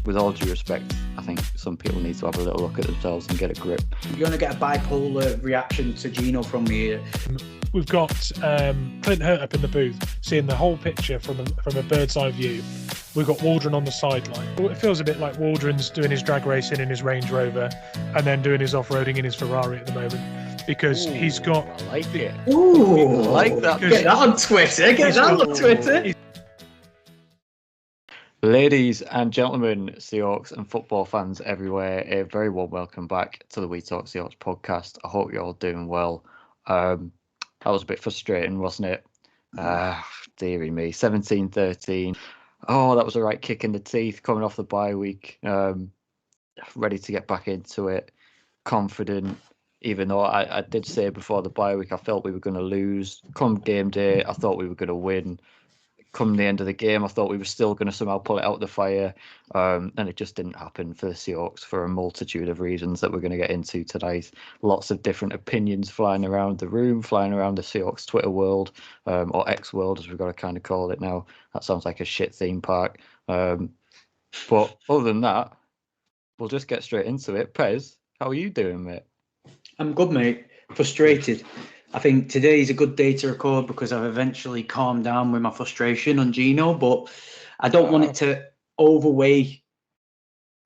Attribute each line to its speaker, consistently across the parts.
Speaker 1: with all due respect, I think some people need to have a little look at themselves and get a grip.
Speaker 2: You're going to get a bipolar reaction to Gino from me here.
Speaker 3: We've got Clint Hurt up in the booth, seeing the whole picture from a bird's eye view. We've got Waldron on the sideline. It feels a bit like Waldron's doing his drag racing in his Range Rover and then doing his off-roading in his Ferrari at the moment, because he's got...
Speaker 1: I like it.
Speaker 2: Ooh,
Speaker 1: I like that.
Speaker 2: Get that on Twitter. Get that on Twitter.
Speaker 1: Ladies and gentlemen, Seahawks and football fans everywhere, a very warm welcome back to the We Talk Seahawks podcast. I hope you're all doing well. That was a bit frustrating, wasn't it? Dearie me, 17-13. Oh, that was a right kick in the teeth coming off the bye week. Ready to get back into it. Confident, even though I did say before the bye week I felt we were going to lose. Come game day, I thought we were going to win. Come the end of the game, I thought we were still going to somehow pull it out of the fire. And it just didn't happen for the Seahawks for a multitude of reasons that we're going to get into tonight. Lots of different opinions flying around the room, flying around the Seahawks Twitter world, or X world, as we've got to kind of call it now. That sounds like a shit theme park. But other than that, we'll just get straight into it. Pez, how are you doing, mate?
Speaker 2: I'm good, mate. Frustrated. I think today is a good day to record because I've eventually calmed down with my frustration on Gino, but I don't want it to overweigh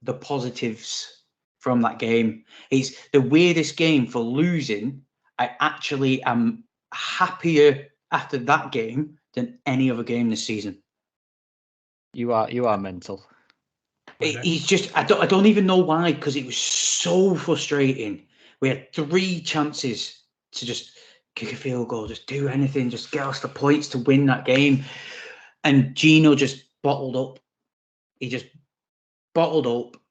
Speaker 2: the positives from that game. It's the weirdest game for losing. I actually am happier after that game than any other game this season.
Speaker 1: You are mental.
Speaker 2: He's just, I don't even know why, because it was so frustrating. We had 3 chances to just kick a field goal, just do anything, just get us the points to win that game. And Gino just bottled up. He just bottled up.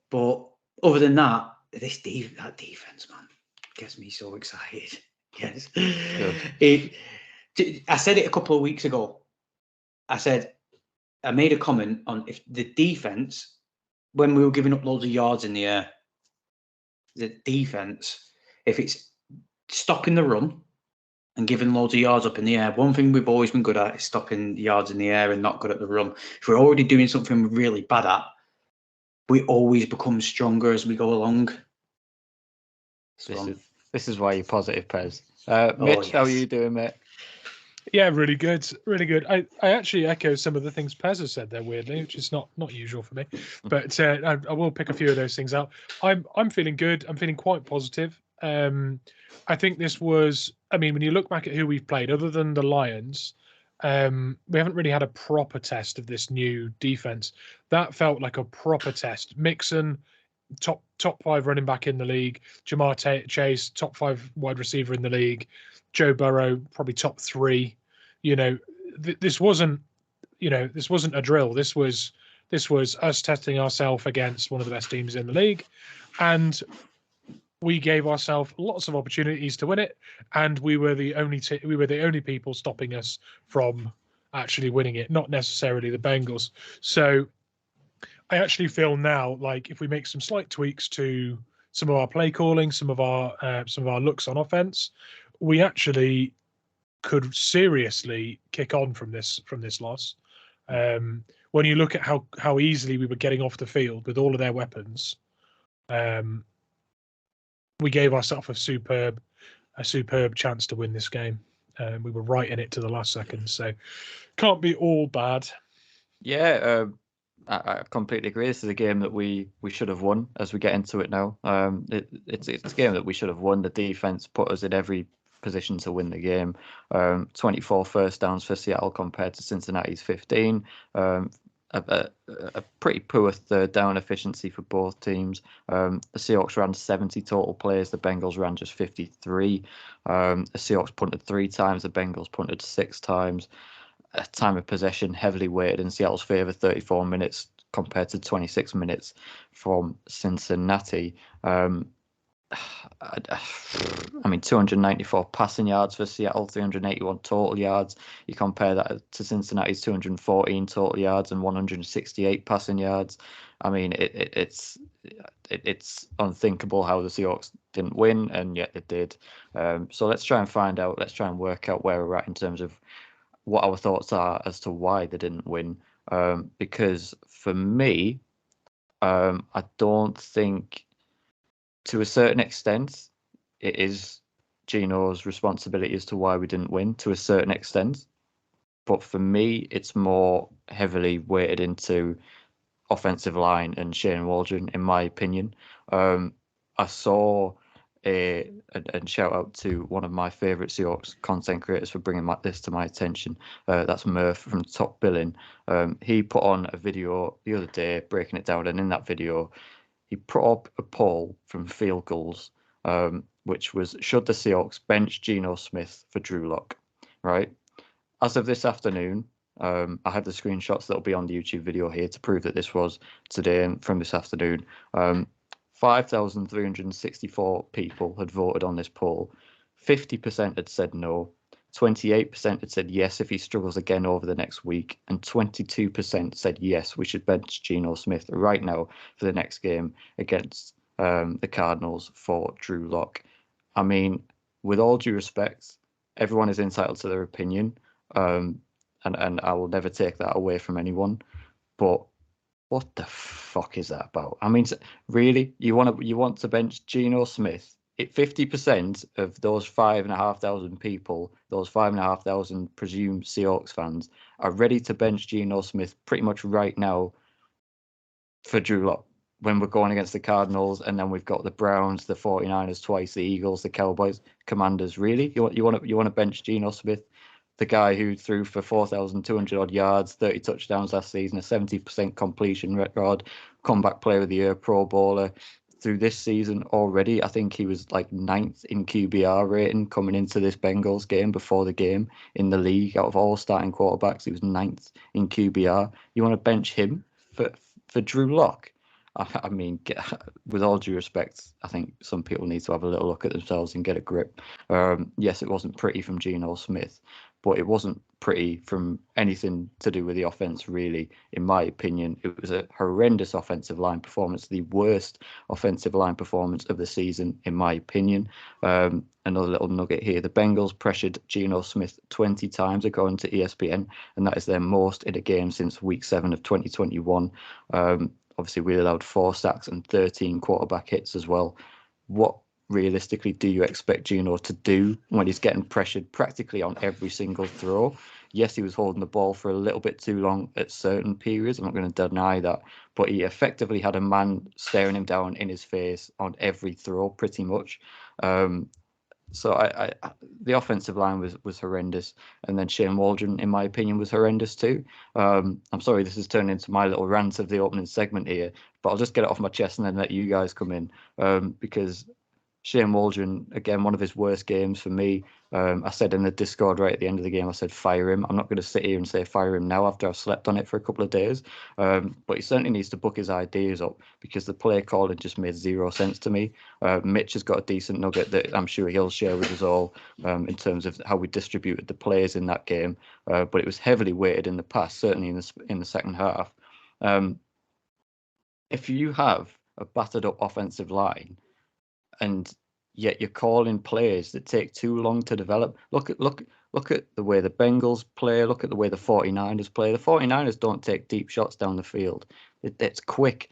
Speaker 2: But other than that, that defense, man, gets me so excited. Yes. I said it a couple of weeks ago. I made a comment on if the defense, when we were giving up loads of yards in the air, the defense, if it's stopping the run and giving loads of yards up in the air, one thing we've always been good at is stopping yards in the air and not good at the run. If we're already doing something we're really bad at, we always become stronger as we go along.
Speaker 1: This is why you're positive, Pez. Mitch,
Speaker 2: yes.
Speaker 1: How are you doing, mate?
Speaker 3: Yeah, really good, really good. I actually echo some of the things Pez has said there, weirdly, which is not usual for me. But I will pick a few of those things out. I'm feeling good. I'm feeling quite positive. I think this was, I mean, when you look back at who we've played, other than the Lions, we haven't really had a proper test of this new defense. That felt like a proper test. Mixon, top 5 running back in the league. Jamar Chase, top 5 wide receiver in the league. Joe Burrow, probably top 3. You know, this wasn't a drill. This was us testing ourselves against one of the best teams in the league, and we gave ourselves lots of opportunities to win it, and we were the only people stopping us from actually winning it, not necessarily the Bengals. So I actually feel now like if we make some slight tweaks to some of our play calling, some of our looks on offense, we actually could seriously kick on from this loss. When you look at how easily we were getting off the field with all of their weapons, we gave ourselves a superb chance to win this game. We were right in it to the last second, so can't be all bad.
Speaker 1: Yeah, I completely agree. This is a game that we should have won. As we get into it now, it's a game that we should have won. The defense put us in every position to win the game. 24 first downs for Seattle compared to Cincinnati's 15. A pretty poor third down efficiency for both teams. The Seahawks ran 70 total plays. The Bengals ran just 53. The Seahawks punted 3 times. The Bengals punted 6 times. Time of possession heavily weighted in Seattle's favour, 34 minutes compared to 26 minutes from Cincinnati. I mean, 294 passing yards for Seattle, 381 total yards. You compare that to Cincinnati's 214 total yards and 168 passing yards. I mean, it's unthinkable how the Seahawks didn't win, and yet they did. So let's try and find out. Let's try and work out where we're at in terms of what our thoughts are as to why they didn't win. because for me, I don't think, to a certain extent, it is Gino's responsibility as to why we didn't win, to a certain extent. But for me, it's more heavily weighted into offensive line and Shane Waldron, in my opinion. I saw and shout out to one of my favourite Seahawks content creators for bringing this to my attention. That's Murph from Top Billing. He put on a video the other day breaking it down, and in that video, he put up a poll from Field Goals, which was, should the Seahawks bench Geno Smith for Drew Lock? Right? As of this afternoon, I have the screenshots that'll be on the YouTube video here to prove that this was today and from this afternoon. 5,364 people had voted on this poll. 50% had said no. 28% had said yes if he struggles again over the next week, and 22% said yes, we should bench Geno Smith right now for the next game against the Cardinals for Drew Lock. I mean, with all due respect, everyone is entitled to their opinion, and I will never take that away from anyone. But what the fuck is that about? I mean, really, you want to bench Geno Smith? 50% of those 5,500 people, those 5,500 presumed Seahawks fans, are ready to bench Geno Smith pretty much right now for Drew Lock when we're going against the Cardinals, and then we've got the Browns, the 49ers twice, the Eagles, the Cowboys, Commanders. Really, you want to bench Geno Smith, the guy who threw for 4,200 odd yards, 30 touchdowns last season, a 70% completion record, comeback player of the year, Pro Bowler. Through this season already, I think he was like 9th in QBR rating coming into this Bengals game before the game in the league. Out of all starting quarterbacks, he was 9th in QBR. You want to bench him for Drew Lock? I mean, with all due respect, I think some people need to have a little look at themselves and get a grip. Yes, it wasn't pretty from Geno Smith, but it wasn't pretty from anything to do with the offense, really. In my opinion, it was a horrendous offensive line performance, the worst offensive line performance of the season, in my opinion. Another little nugget here. The Bengals pressured Geno Smith 20 times, according to ESPN, and that is their most in a game since week 7 of 2021. Obviously, we allowed 4 sacks and 13 quarterback hits as well. What realistically do you expect Geno to do when he's getting pressured practically on every single throw? Yes, he was holding the ball for a little bit too long at certain periods. I'm not going to deny that. But he effectively had a man staring him down in his face on every throw, pretty much. So the offensive line was horrendous, and then Shane Waldron, in my opinion, was horrendous too. I'm sorry, this is turning into my little rant of the opening segment here, but I'll just get it off my chest and then let you guys come in, because Shane Waldron, again, one of his worst games for me. I said in the Discord right at the end of the game, I said fire him. I'm not going to sit here and say fire him now after I've slept on it for a couple of days. But he certainly needs to book his ideas up, because the play calling just made zero sense to me. Mitch has got a decent nugget that I'm sure he'll share with us all in terms of how we distributed the players in that game. But it was heavily weighted in the past, certainly in the second half. If you have a battered up offensive line, and yet you're calling plays that take too long to develop. Look at the way the Bengals play. Look at the way the 49ers play. The 49ers don't take deep shots down the field. It's quick.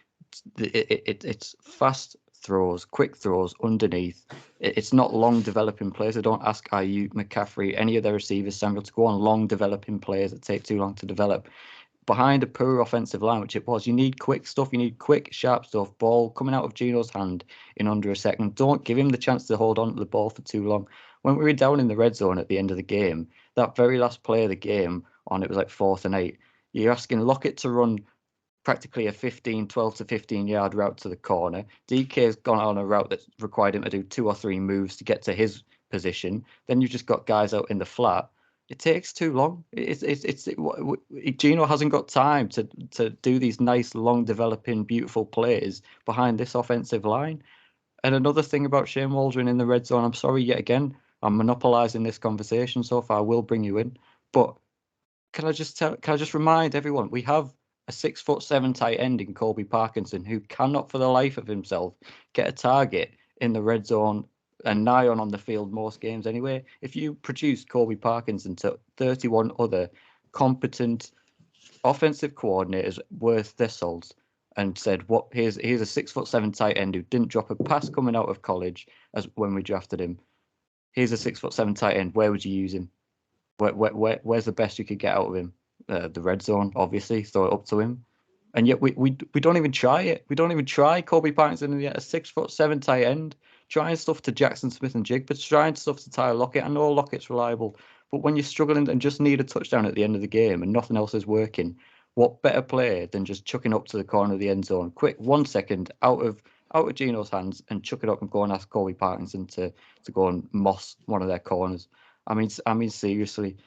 Speaker 1: It's fast throws, quick throws underneath. It's not long developing plays. They don't ask Ayuk, McCaffrey, any of their receivers, Samuel, to go on long developing plays that take too long to develop. Behind a poor offensive line, which it was, you need quick stuff. You need quick, sharp stuff. Ball coming out of Geno's hand in under a second. Don't give him the chance to hold on to the ball for too long. When we were down in the red zone at the end of the game, that very last play of the game, it was like 4th and 8, you're asking Lockett to run practically a 12 to 15 yard route to the corner. DK's gone on a route that required him to do 2 or 3 moves to get to his position. Then you've just got guys out in the flat. It takes too long. Geno hasn't got time to do these nice, long developing, beautiful plays behind this offensive line. And another thing about Shane Waldron in the red zone, I'm sorry, yet again, I'm monopolizing this conversation so far. I will bring you in, but can I just remind everyone, we have a 6'7" tight end in Colby Parkinson who cannot for the life of himself get a target in the red zone and nigh on the field most games anyway. If you produced Colby Parkinson to 31 other competent, offensive coordinators worth their salts and said, "What? Here's a 6'7" tight end who didn't drop a pass coming out of college as when we drafted him. Here's a 6'7" tight end. Where would you use him? Where's the best you could get out of him? The red zone, obviously. Throw it up to him." And yet we don't even try it. We don't even try Kobe Parkinson and yet a 6'7" tight end. Trying stuff to Jackson Smith and Jigba, trying stuff to Tyler Lockett. I know Lockett's reliable, but when you're struggling and just need a touchdown at the end of the game and nothing else is working, what better play than just chucking up to the corner of the end zone, quick 1 second out of Gino's hands and chuck it up and go and ask Kobe Parkinson to go and moss one of their corners. I mean seriously.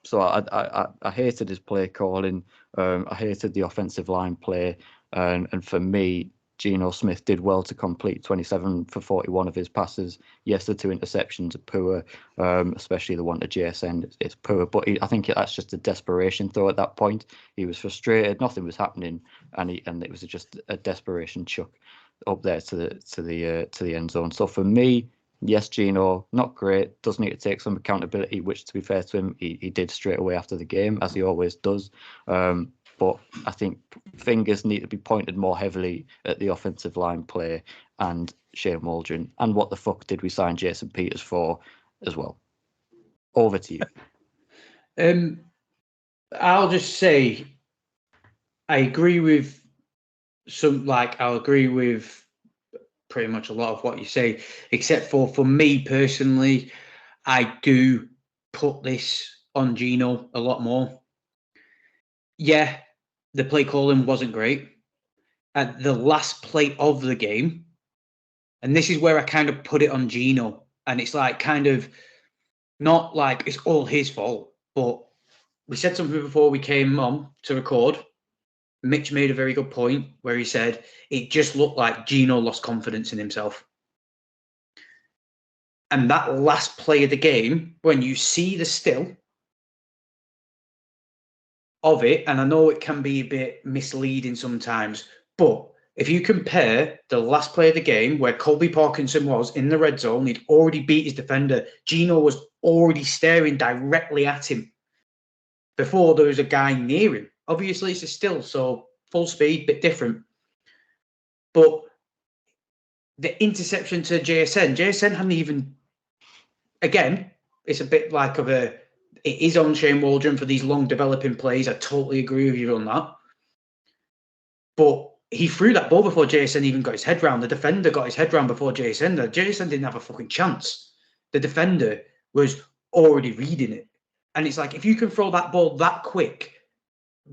Speaker 1: So I hated his play calling. I hated the offensive line play, and for me, Geno Smith did well to complete 27 for 41 of his passes. Yes, the 2 interceptions are poor, especially the one to JSN. It's poor, but I think that's just a desperation throw at that point. He was frustrated, nothing was happening, and it was just a desperation chuck up there to the end zone. So for me, yes, Geno, not great, does need to take some accountability, which, to be fair to him, he did straight away after the game, as he always does. But I think fingers need to be pointed more heavily at the offensive line play and Shane Waldron. And what the fuck did we sign Jason Peters for as well? Over to you.
Speaker 2: I'll just say I agree with I'll agree with pretty much a lot of what you say, except for me personally, I do put this on Geno a lot more. Yeah, the play calling wasn't great. At the last play of the game, and this is where I kind of put it on Geno, and it's like kind of not like it's all his fault, but we said something before we came on to record. Mitch made a very good point where he said it just looked like Geno lost confidence in himself. And that last play of the game, when you see the still of it, and I know it can be a bit misleading sometimes, but if you compare the last play of the game where Colby Parkinson was in the red zone, he'd already beat his defender. Geno was already staring directly at him before there was a guy near him. Obviously, it's a still, so full speed, bit different. But the interception to JSN hadn't even, again, it's a bit like it is on Shane Waldron for these long developing plays. I totally agree with you on that. But he threw that ball before JSN even got his head round. The defender got his head round before JSN. JSN didn't have a fucking chance. The defender was already reading it. And it's like, if you can throw that ball that quick,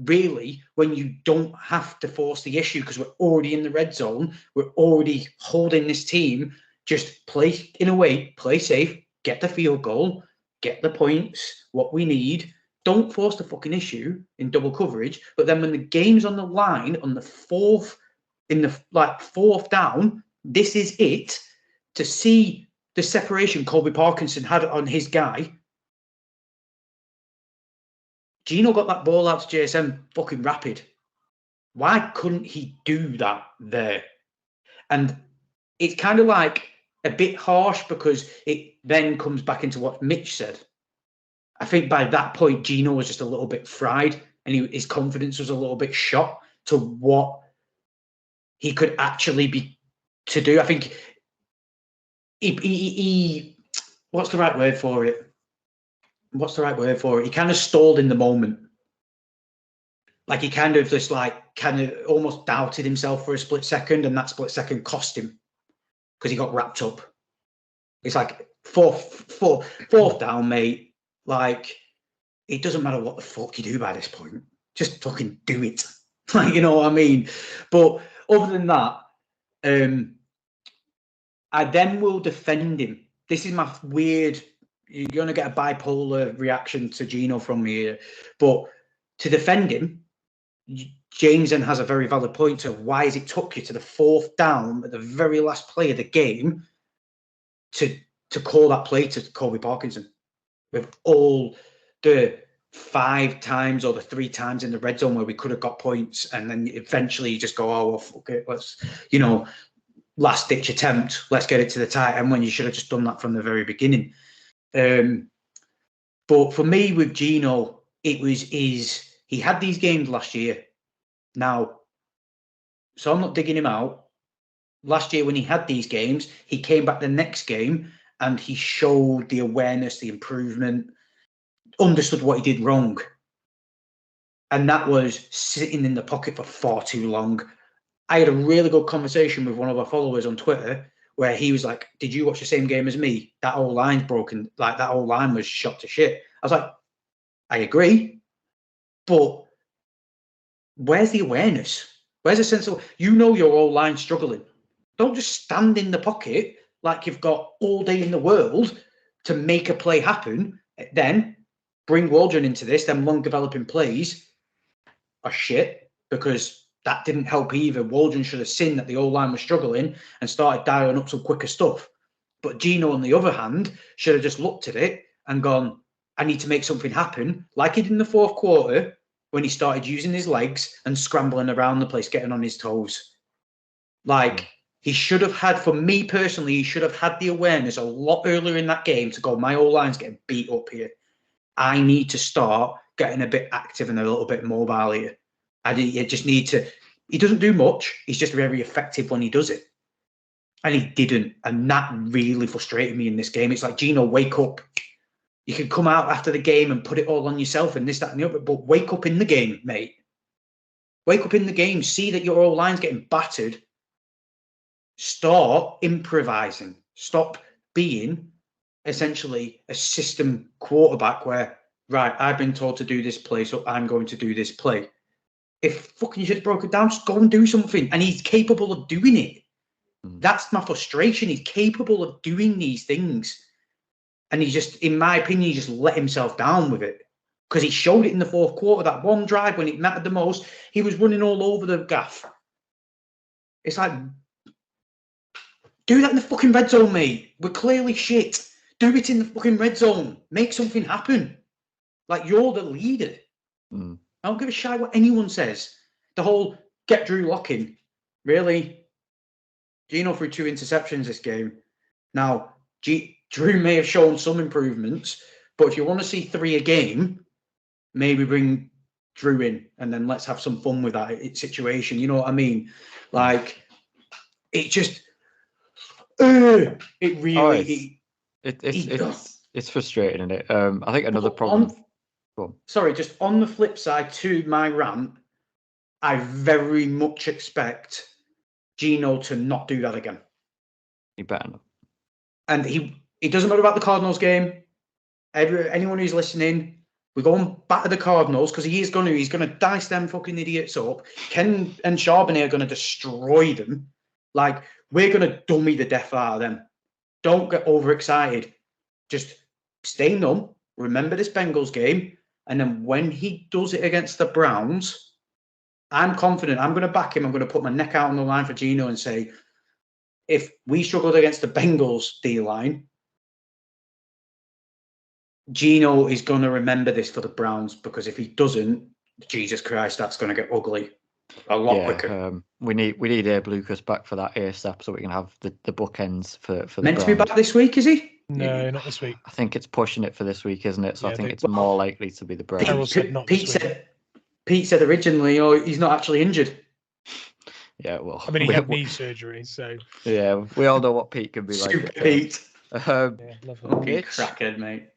Speaker 2: really, when you don't have to force the issue because we're already in the red zone, we're already holding this team, just play in a way, play safe, get the field goal, get the points, what we need. Don't force the fucking issue in double coverage. But then when the game's on the line, on the fourth down, this is it. To see the separation Colby Parkinson had on his guy, Geno got that ball out to JSN fucking rapid. Why couldn't he do that there? And it's kind of like a bit harsh because it then comes back into what Mitch said. I think by that point, Geno was just a little bit fried and his confidence was a little bit shot to what he could actually be to do. I think he what's the right word for it? He kind of stalled in the moment. Like he kind of almost doubted himself for a split second, and that split second cost him because he got wrapped up. It's like fourth down, mate. Like, it doesn't matter what the fuck you do by this point. Just fucking do it. Like, you know what I mean? But other than that, I then will defend him. This is my weird... You're going to get a bipolar reaction to Geno from me here. But to defend him, James then has a very valid point of why has it took you to the fourth down at the very last play of the game to call that play to Colby Parkinson with all the 5 times or the 3 times in the red zone where we could have got points, and then eventually you just go, oh, well, fuck it, let's, last ditch attempt, let's get it to the tight end when you should have just done that from the very beginning. But for me with Geno, it was he He had these games last year. Now, so I'm not digging him out. Last year when he had these games, he came back the next game and he showed the awareness, the improvement, understood what he did wrong. And that was sitting in the pocket for far too long. I had a really good conversation with one of our followers on Twitter where he was like, did you watch the same game as me? That whole line's broken. Like, that whole line was shot to shit. I was like, I agree. But where's the awareness? Where's the sense of, your whole line struggling? Don't just stand in the pocket like you've got all day in the world to make a play happen. Then bring Waldron into this. Them long developing plays are shit because that didn't help either. Waldron should have seen that the old line was struggling and started dialing up some quicker stuff. But Gino, on the other hand, should have just looked at it and gone, I need to make something happen, like he did in the fourth quarter when he started using his legs and scrambling around the place, getting on his toes. Like, he should have had, for me personally, he should have had the awareness a lot earlier in that game to go, my old line's getting beat up here. I need to start getting a bit active and a little bit mobile here. You just need to, he doesn't do much. He's just very effective when he does it. And he didn't. And that really frustrated me in this game. It's like, Gino, wake up. You can come out after the game and put it all on yourself and this, that, and the other, but wake up in the game, mate. Wake up in the game. See that your old line's getting battered. Start improvising. Stop being essentially a system quarterback where, right, I've been told to do this play, so I'm going to do this play. If fucking shit's broken down, just go and do something. And he's capable of doing it. That's my frustration. He's capable of doing these things. And he just, in my opinion, he just let himself down with it. Because he showed it in the fourth quarter, that one drive when it mattered the most, he was running all over the gaff. It's like, do that in the fucking red zone, mate. We're clearly shit. Do it in the fucking red zone. Make something happen. Like, you're the leader. I don't give a shit what anyone says. The whole get Drew Lock in. Really? Gino threw 2 interceptions this game. Now, Drew may have shown some improvements, but if you want to see 3 a game, maybe bring Drew in and then let's have some fun with that situation. You know what I mean? Like, it just, it really,
Speaker 1: it's frustrating, isn't it? I think another problem.
Speaker 2: Sorry, just on the flip side to my rant, I very much expect Gino to not do that again.
Speaker 1: He better not.
Speaker 2: And it doesn't matter about the Cardinals game. Anyone who's listening, we're going back to the Cardinals because he's going to dice them fucking idiots up. Ken and Charbonnet are going to destroy them. Like, we're going to dummy the death out of them. Don't get overexcited. Just stay numb. Remember this Bengals game. And then when he does it against the Browns, I'm confident. I'm going to back him. I'm going to put my neck out on the line for Gino and say, if we struggled against the Bengals D-line, Gino is going to remember this for the Browns, because if he doesn't, Jesus Christ, that's going to get ugly a lot quicker.
Speaker 1: We need Abe Lucas back for that ASAP so we can have the bookends for the
Speaker 2: Meant
Speaker 1: Browns.
Speaker 2: to be back this week, is he?
Speaker 3: No, not this week.
Speaker 1: I think it's pushing it for this week, isn't it? So I think it's more likely to be the Browns.
Speaker 2: Pete said originally, he's not actually injured.
Speaker 1: Yeah, well,
Speaker 3: I mean, he had knee surgery, so
Speaker 1: yeah, we all know what Pete can be
Speaker 2: Super
Speaker 1: like.
Speaker 2: Pete,
Speaker 1: Mitch,
Speaker 2: crackhead, mate.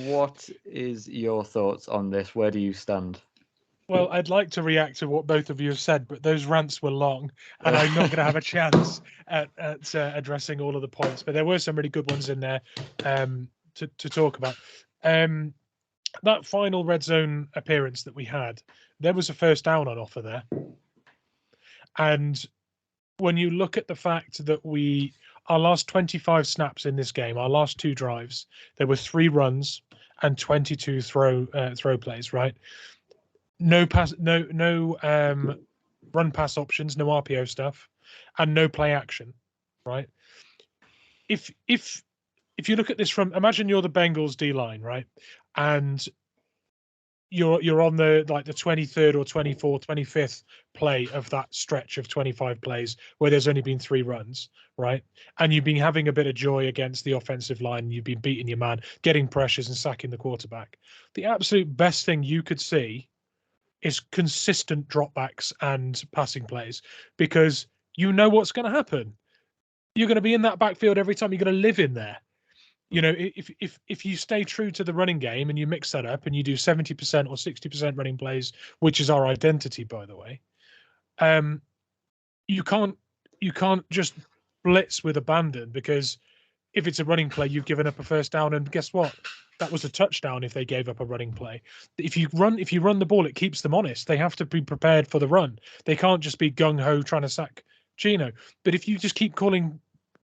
Speaker 1: What is your thoughts on this? Where do you stand?
Speaker 3: Well, I'd like to react to what both of you have said, but those rants were long, and I'm not going to have a chance at addressing all of the points. But there were some really good ones in there to talk about. That final red zone appearance that we had, there was a first down on offer there. And when you look at the fact that our last 25 snaps in this game, our last 2 drives, there were 3 runs and 22 throw plays, right? No pass, no run pass options, no RPO stuff, and no play action, right? If you look at this from, imagine you're the Bengals D line, right? And you're on the 23rd or 24th, 25th play of that stretch of 25 plays where there's only been 3 runs, right? And you've been having a bit of joy against the offensive line. You've been beating your man, getting pressures and sacking the quarterback. The absolute best thing you could see is consistent dropbacks and passing plays, because you know what's going to happen. You're going to be in that backfield every time. You're going to live in there. You know, if you stay true to the running game and you mix that up and you do 70% or 60% running plays, which is our identity, by the way, you can't just blitz with abandon, because if it's a running play, you've given up a first down, and guess what? That was a touchdown if they gave up a running play. If you run the ball, it keeps them honest. They have to be prepared for the run. They can't just be gung ho trying to sack Gino. But if you just keep calling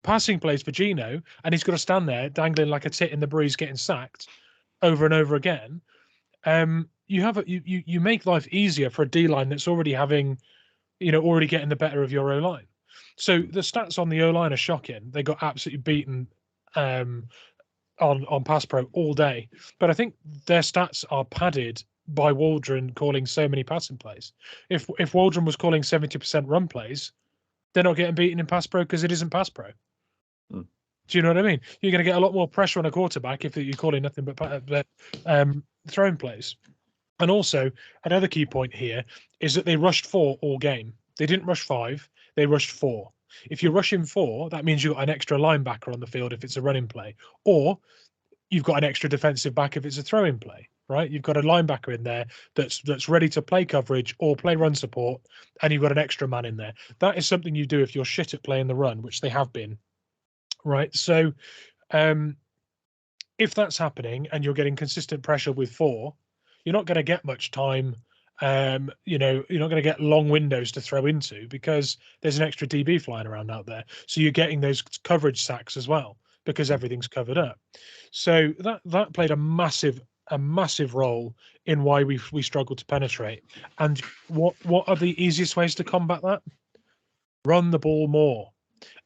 Speaker 3: passing plays for Gino and he's got to stand there dangling like a tit in the breeze, getting sacked over and over again, you make life easier for a D line that's already having, already getting the better of your O line. So the stats on the O line are shocking. They got absolutely beaten on pass pro all day, but I think their stats are padded by Waldron calling so many passing plays. If Waldron was calling 70% run plays, they're not getting beaten in pass pro because it isn't pass pro. Do you know what I mean? You're going to get a lot more pressure on a quarterback if you're calling nothing but throwing plays. And also, another key point here is that they rushed 4 all game. They didn't rush 5, they rushed 4. If you're rushing 4, that means you've got an extra linebacker on the field if it's a running play, or you've got an extra defensive back if it's a throwing play, right? You've got a linebacker in there that's ready to play coverage or play run support, and you've got an extra man in there. That is something you do if you're shit at playing the run, which they have been, right? So if that's happening and you're getting consistent pressure with 4, you're not going to get much time. You're not going to get long windows to throw into because there's an extra DB flying around out there. So you're getting those coverage sacks as well because everything's covered up. So that played a massive role in why we struggled to penetrate. And what are the easiest ways to combat that? Run the ball more.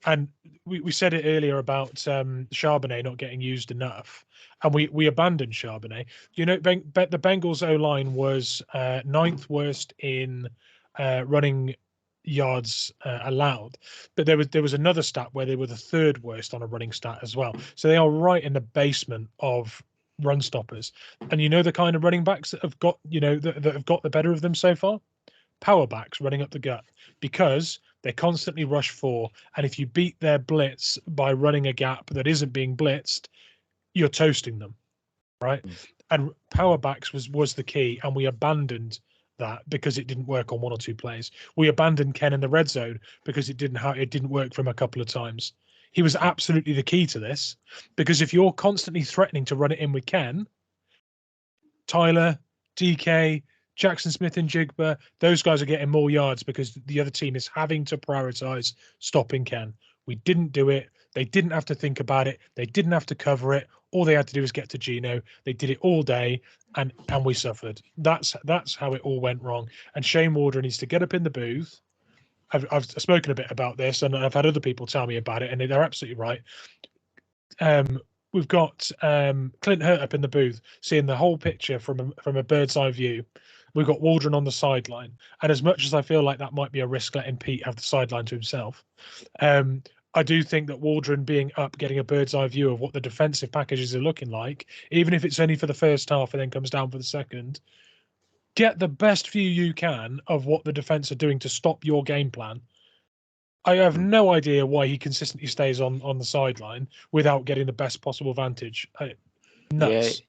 Speaker 3: And we said it earlier about Charbonnet not getting used enough, and we abandoned Charbonnet. The Bengals O-line was 9th worst in running yards allowed, but there was another stat where they were the 3rd worst on a running stat as well. So they are right in the basement of run stoppers. And the kind of running backs that have got that have got the better of them so far? Power backs running up the gut, because they constantly rush 4, and if you beat their blitz by running a gap that isn't being blitzed, you're toasting them, right? And power backs was the key, and we abandoned that because it didn't work on 1 or 2 plays. We abandoned Ken in the red zone because it didn't work for him a couple of times. He was absolutely the key to this, because if you're constantly threatening to run it in with Ken, Tyler, DK, Jackson Smith and Jigba, those guys are getting more yards because the other team is having to prioritize stopping Ken. We didn't do it. They didn't have to think about it. They didn't have to cover it. All they had to do was get to Gino. They did it all day, and we suffered. That's how it all went wrong. And Shane Waldron needs to get up in the booth. I've spoken a bit about this, and I've had other people tell me about it, and they're absolutely right. We've got Clint Hurt up in the booth, seeing the whole picture from a bird's eye view. We've got Waldron on the sideline. And as much as I feel like that might be a risk letting Pete have the sideline to himself, I do think that Waldron being up, getting a bird's eye view of what the defensive packages are looking like, even if it's only for the first half and then comes down for the second, get the best view you can of what the defense are doing to stop your game plan. I have no idea why he consistently stays on the sideline without getting the best possible vantage. Nuts.
Speaker 1: Yeah,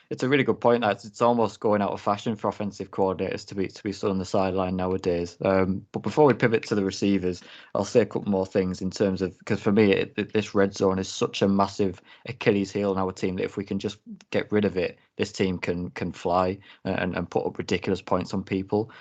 Speaker 1: it's a really good point. That it's almost going out of fashion for offensive coordinators to be stood on the sideline nowadays. But before we pivot to the receivers, I'll say a couple more things in terms of, because for me, this red zone is such a massive Achilles heel in our team that if we can just get rid of it, this team can fly and put up ridiculous points on people.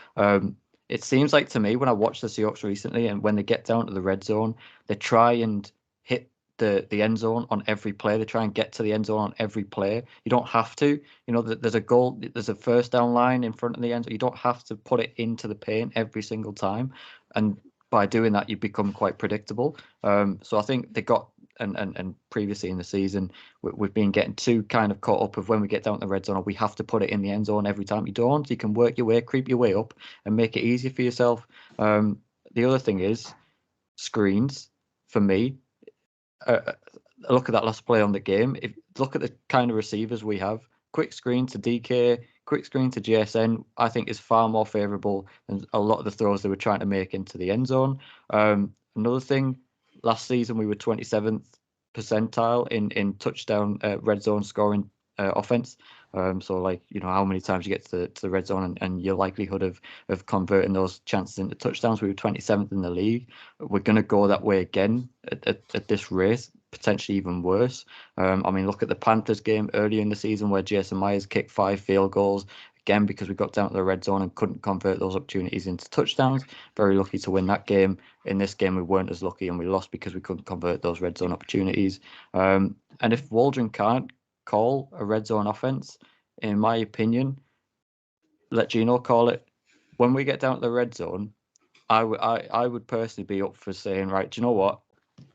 Speaker 1: It seems like to me when I watch the Seahawks recently, and when they get down to the red zone, they try and hit the end zone on every play. They try and get to the end zone on every play. You don't have to. There's a goal. There's a first down line in front of the end zone. You don't have to put it into the paint every single time. And by doing that, you become quite predictable. So I think they got, and previously in the season, we've been getting too kind of caught up of when we get down to the red zone, we have to put it in the end zone every time. You don't. You can work your way, creep your way up, and make it easier for yourself. The other thing is screens. For me, look at that last play on the game. Look at the kind of receivers we have. Quick screen to DK, quick screen to JSN, I think, is far more favourable than a lot of the throws they were trying to make into the end zone. Another thing, last season we were 27th percentile in touchdown red zone scoring offense. So like, how many times you get to the red zone and your likelihood of converting those chances into touchdowns. We were 27th in the league. We're going to go that way again at this race, potentially even worse. Look at the Panthers game earlier in the season where Jason Myers kicked 5 field goals, again, because we got down to the red zone and couldn't convert those opportunities into touchdowns. Very lucky to win that game. In this game, we weren't as lucky and we lost because we couldn't convert those red zone opportunities. And if Waldron can't call a red zone offense, in my opinion, let Gino call it. When we get down to the red zone, I would personally be up for saying, right, do you know what?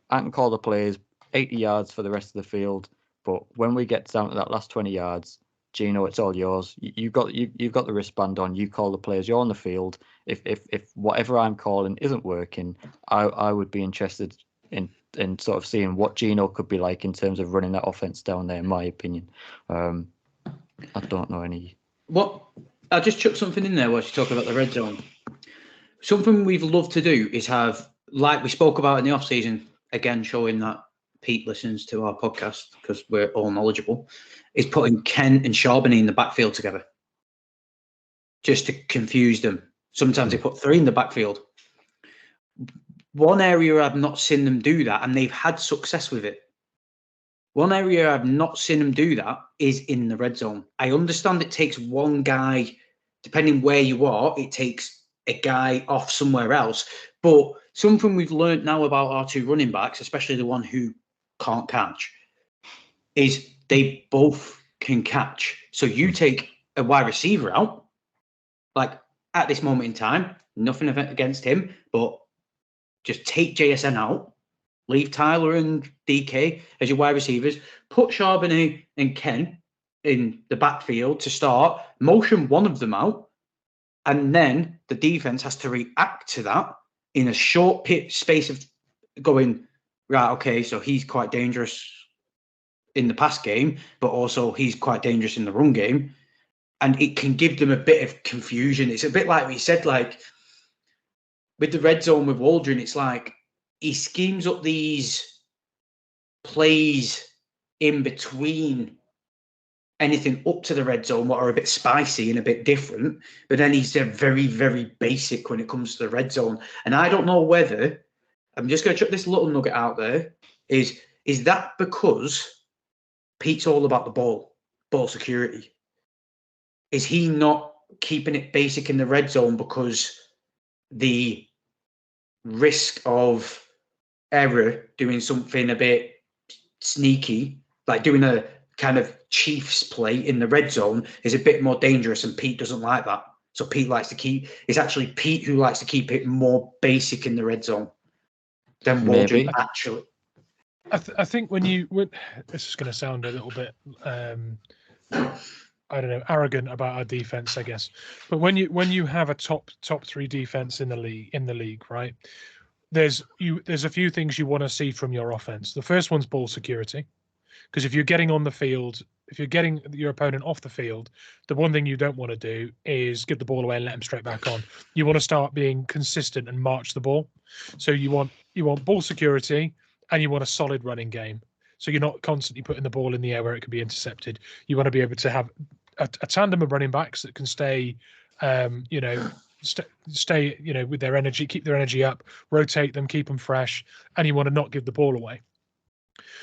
Speaker 1: I can call the plays 80 yards for the rest of the field, but when we get down to that last 20 yards, Gino, it's all yours. You've got the wristband on. You call the plays. You're on the field. If whatever I'm calling isn't working, I would be interested in sort of seeing what Gino could be like in terms of running that offense down there. In my opinion, I don't know any.
Speaker 2: I'll just chuck something in there while you talk about the red zone. Something we've loved to do is have, like we spoke about in the off season, again showing that Pete listens to our podcast because we're all knowledgeable, is putting Ken and Charbonnet in the backfield together just to confuse them. Sometimes they put 3 in the backfield. One area I've not seen them do that, and they've had success with it. One area I've not seen them do that is in the red zone. I understand it takes one guy, depending where you are, it takes a guy off somewhere else. But something we've learned now about our 2 running backs, especially the one who can't catch, is they both can catch. So you take a wide receiver out, like at this moment in time, nothing against him, but just take JSN out, leave Tyler and DK as your wide receivers, put Charbonnet and Ken in the backfield to start, motion one of them out, and then the defense has to react to that in a short space of going, right, okay, so he's quite dangerous in the pass game, but also he's quite dangerous in the run game. And it can give them a bit of confusion. It's a bit like we said, like with the red zone with Waldron, it's like he schemes up these plays in between anything up to the red zone, what are a bit spicy and a bit different. But then he's very, very basic when it comes to the red zone. And I don't know whether, I'm just going to chuck this little nugget out there, is that because Pete's all about the ball security? Is he not keeping it basic in the red zone because the risk of error doing something a bit sneaky, like doing a kind of Chiefs play in the red zone, is a bit more dangerous, and Pete doesn't like that. So Pete likes to keep, it's actually Pete who likes to keep it more basic in the red zone than Waldron actually.
Speaker 3: I think when this is going to sound a little bit I don't know, arrogant about our defense, I guess. But when you have a top 3 defense in the league, right? There's a few things you want to see from your offense. The first one's ball security, because if you're getting on the field, if you're getting your opponent off the field, the one thing you don't want to do is give the ball away and let them straight back on. You want to start being consistent and march the ball. So you want ball security, and you want a solid running game. So you're not constantly putting the ball in the air where it could be intercepted. You want to be able to have a tandem of running backs that can stay, stay, with their energy, keep their energy up, rotate them, keep them fresh, and you want to not give the ball away.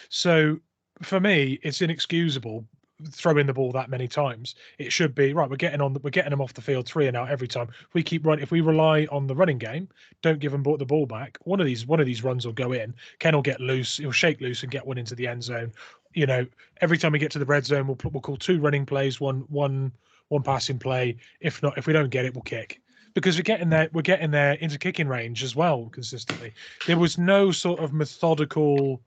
Speaker 3: So for me, it's inexcusable throwing the ball that many times. It should be right. We're getting them off the field 3 and out every time. If we rely on the running game, don't give them the ball back. One of these runs will go in. Ken will get loose. He'll shake loose and get one into the end zone. Every time we get to the red zone, we'll call 2 running plays, one passing play. If we don't get it, we'll kick, because we're getting there into kicking range as well consistently. There was no sort of methodical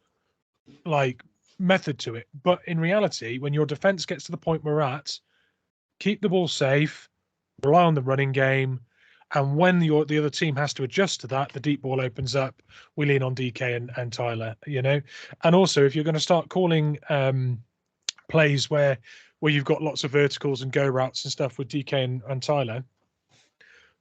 Speaker 3: method to it, but in reality, when your defense gets to the point we're at, keep the ball safe, rely on the running game, and when the other team has to adjust to that, the deep ball opens up, we lean on DK and Tyler, and also if you're going to start calling plays where where you've got lots of verticals and go routes and stuff with DK and Tyler.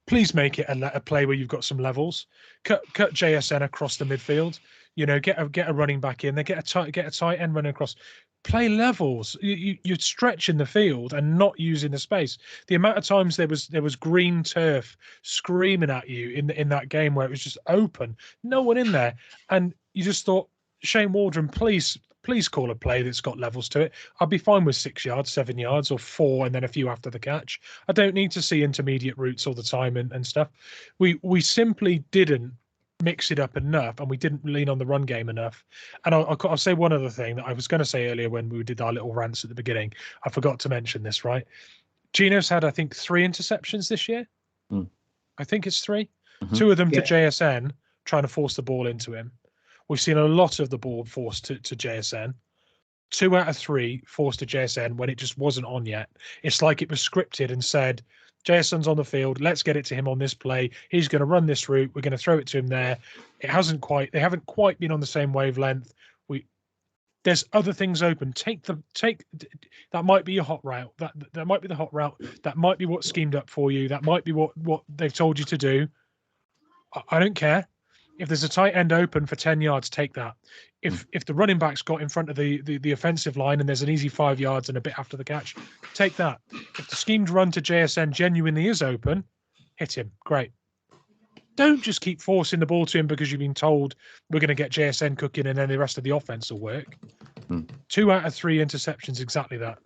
Speaker 3: Please make it a play where you've got some levels. Cut JSN across the midfield. Get a running back in there. Get a tight end running across. Play levels. You're stretching the field and not using the space. The amount of times there was green turf screaming at you in that game where it was just open, no one in there, and you just thought, Shane Waldron, please call a play that's got levels to it. I'd be fine with 6 yards, 7 yards, or 4, and then a few after the catch. I don't need to see intermediate routes all the time and stuff. We simply didn't mix it up enough, and we didn't lean on the run game enough. And I'll say one other thing that I was going to say earlier when we did our little rants at the beginning. I forgot to mention this, right? Gino's had, I think, 3 interceptions this year. I think it's 3. Mm-hmm. 2 of them to JSN, trying to force the ball into him. We've seen a lot of the ball forced to JSN. 2 out of 3 forced to JSN when it just wasn't on yet. It's like it was scripted and said, JSN's on the field. Let's get it to him on this play. He's going to run this route. We're going to throw it to him there. They haven't quite been on the same wavelength. There's other things open. Take that might be your hot route. That might be the hot route. That might be what's schemed up for you. That might be what they've told you to do. I don't care. If there's a tight end open for 10 yards, take that. If the running back's got in front of the offensive line and there's an easy 5 yards and a bit after the catch, take that. If the schemed run to JSN genuinely is open, hit him. Great. Don't just keep forcing the ball to him because you've been told we're going to get JSN cooking and then the rest of the offense will work. 2 out of 3 interceptions, exactly that.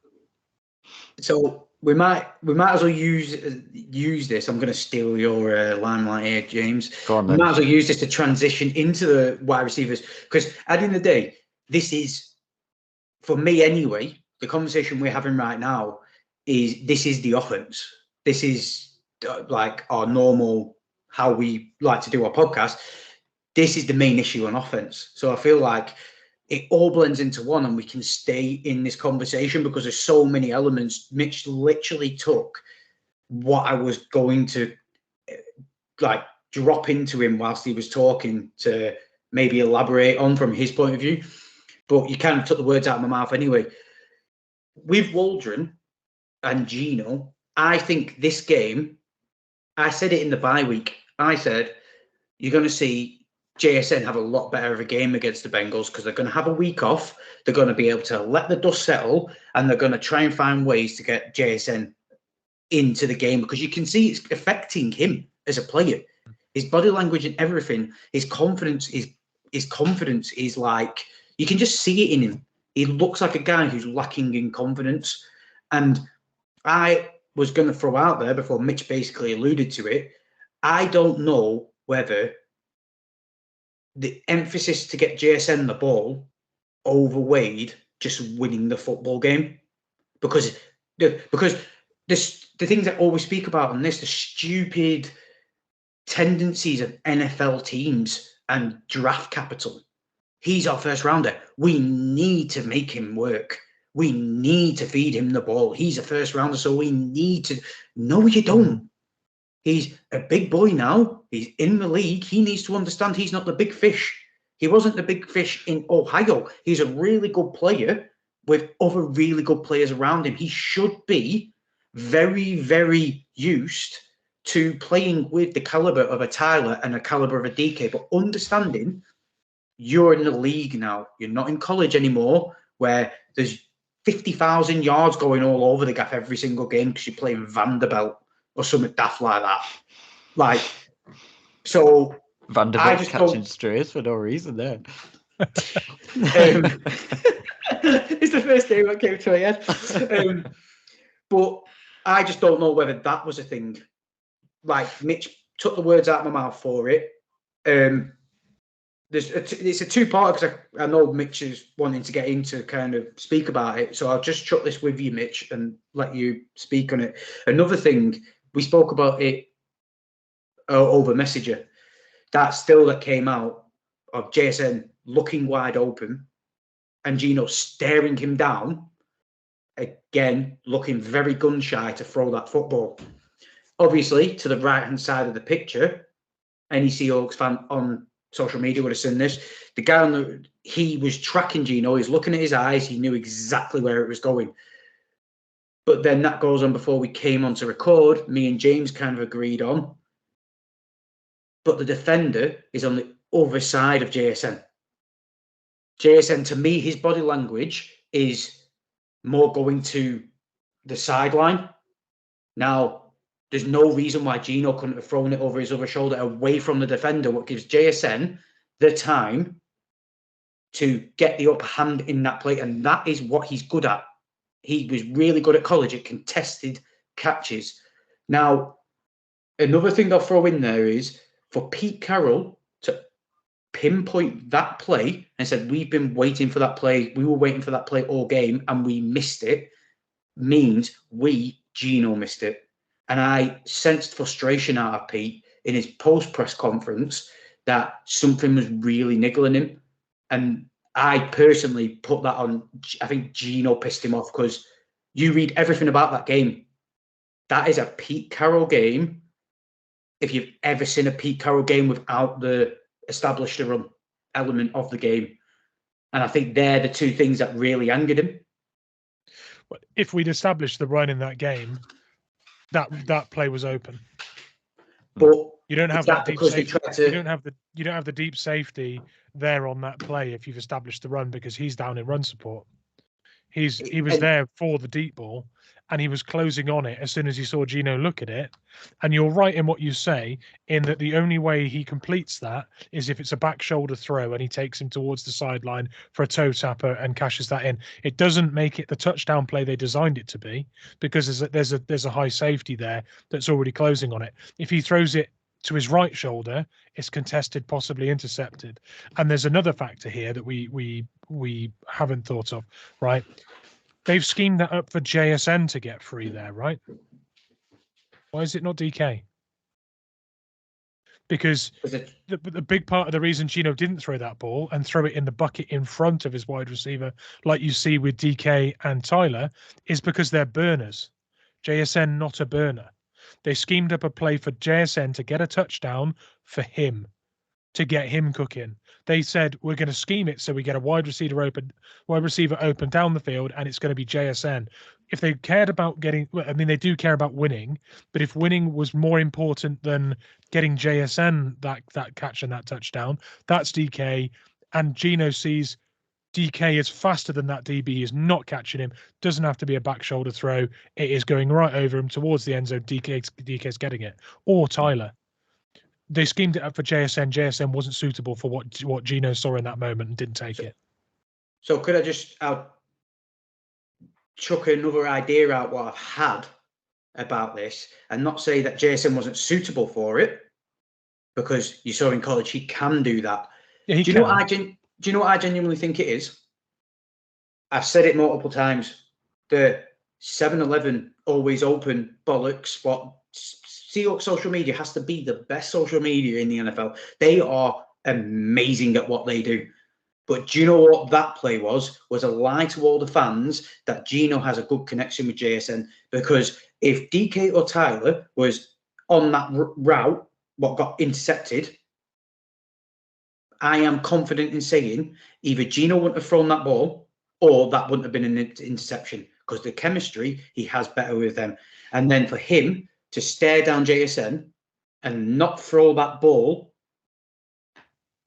Speaker 2: So we might as well use this. I'm going to steal your limelight here, James.
Speaker 1: Go on, then.
Speaker 2: We might as well use this to transition into the wide receivers, because at the end of the day, this is, for me anyway, the conversation we're having right now is the offense. This is like our normal, how we like to do our podcast. This is the main issue on offense. So I feel like it all blends into one, and we can stay in this conversation because there's so many elements. Mitch literally took what I was going to like drop into him whilst he was talking to maybe elaborate on from his point of view. But you kind of took the words out of my mouth anyway. With Waldron and Gino, I think this game, I said it in the bye week. I said, you're going to see JSN have a lot better of a game against the Bengals because they're going to have a week off. They're going to be able to let the dust settle, and they're going to try and find ways to get JSN into the game because you can see it's affecting him as a player. His body language and everything, his confidence is like, you can just see it in him. He looks like a guy who's lacking in confidence. And I was going to throw out there before Mitch basically alluded to it. I don't know whether the emphasis to get JSN the ball overweighed just winning the football game, because the things I always speak about on this, the stupid tendencies of NFL teams and draft capital. He's our first rounder. We need to make him work. We need to feed him the ball. He's a first rounder, so we need to. No, you don't. He's a big boy now. He's in the league. He needs to understand he's not the big fish. He wasn't the big fish in Ohio. He's a really good player with other really good players around him. He should be very, very used to playing with the caliber of a Tyler and a caliber of a DK, but understanding you're in the league now. You're not in college anymore where there's 50,000 yards going all over the gap every single game because you're playing Vanderbilt or something daft like that. Like, so
Speaker 1: Vanderbilt catching strays for no reason there.
Speaker 2: It's the first game that came to my head. But I just don't know whether that was a thing. Like, Mitch took the words out of my mouth for it. It's a two-part because I know Mitch is wanting to get into kind of speak about it. So I'll just chuck this with you, Mitch, and let you speak on it. Another thing, we spoke about it over Messenger. That still that came out of JSN looking wide open and Gino staring him down, again, looking very gun-shy to throw that football. Obviously, to the right-hand side of the picture, any Seahawks fan on social media would have seen this. The guy he was tracking Gino. He's looking at his eyes. He knew exactly where it was going. But then that goes on before we came on to record. Me and James kind of agreed on. But the defender is on the other side of JSN. JSN, to me, his body language is more going to the sideline. Now, there's no reason why Gino couldn't have thrown it over his other shoulder away from the defender, what gives JSN the time to get the upper hand in that play. And that is what he's good at. He was really good at college at contested catches. Now, another thing I'll throw in there is for Pete Carroll to pinpoint that play and said, we've been waiting for that play. We were waiting for that play all game and we missed it, means Gino missed it. And I sensed frustration out of Pete in his post-press conference that something was really niggling him. And I personally put that on, I think Gino pissed him off because you read everything about that game. That is a Pete Carroll game. If you've ever seen a Pete Carroll game without the establish the run element of the game. And I think they're the two things that really angered him.
Speaker 3: If we'd established the run in that game, that play was open.
Speaker 2: But
Speaker 3: you don't have that deep safety. You don't have the deep safety there on that play if you've established the run because he's down in run support. He was there for the deep ball and he was closing on it as soon as he saw Gino look at it. And you're right in what you say in that the only way he completes that is if it's a back shoulder throw and he takes him towards the sideline for a toe tapper and cashes that in. It doesn't make it the touchdown play they designed it to be because there's a high safety there that's already closing on it. If he throws it to his right shoulder, it's contested, possibly intercepted. And there's another factor here that we haven't thought of, right? They've schemed that up for JSN to get free there, right? Why is it not DK? Because the big part of the reason Gino didn't throw that ball and throw it in the bucket in front of his wide receiver, like you see with DK and Tyler, is because they're burners. JSN not a burner. They schemed up a play for JSN to get a touchdown for him, to get him cooking. They said, we're going to scheme it so we get a wide receiver open down the field, and it's going to be JSN. If they cared about they do care about winning, but if winning was more important than getting JSN that catch and that touchdown, that's DK. And Gino sees DK is faster than that DB. He is not catching him. Doesn't have to be a back shoulder throw. It is going right over him towards the end zone. DK's getting it. Or Tyler. They schemed it up for JSN. JSN wasn't suitable for what Gino saw in that moment and didn't take it.
Speaker 2: So could I just chuck another idea out what I've had about this and not say that JSN wasn't suitable for it, because you saw in college he can do that.
Speaker 3: Yeah, he
Speaker 2: can. Do you know what I genuinely think it is? I've said it multiple times. The 7-Eleven always open bollocks. What Seahawks social media has to be the best social media in the NFL. They are amazing at what they do. But do you know what that play was? Was a lie to all the fans that Gino has a good connection with JSN. Because if DK or Tyler was on that route, what got intercepted, I am confident in saying either Gino wouldn't have thrown that ball or that wouldn't have been an interception, because the chemistry he has better with them. And then for him to stare down JSN and not throw that ball,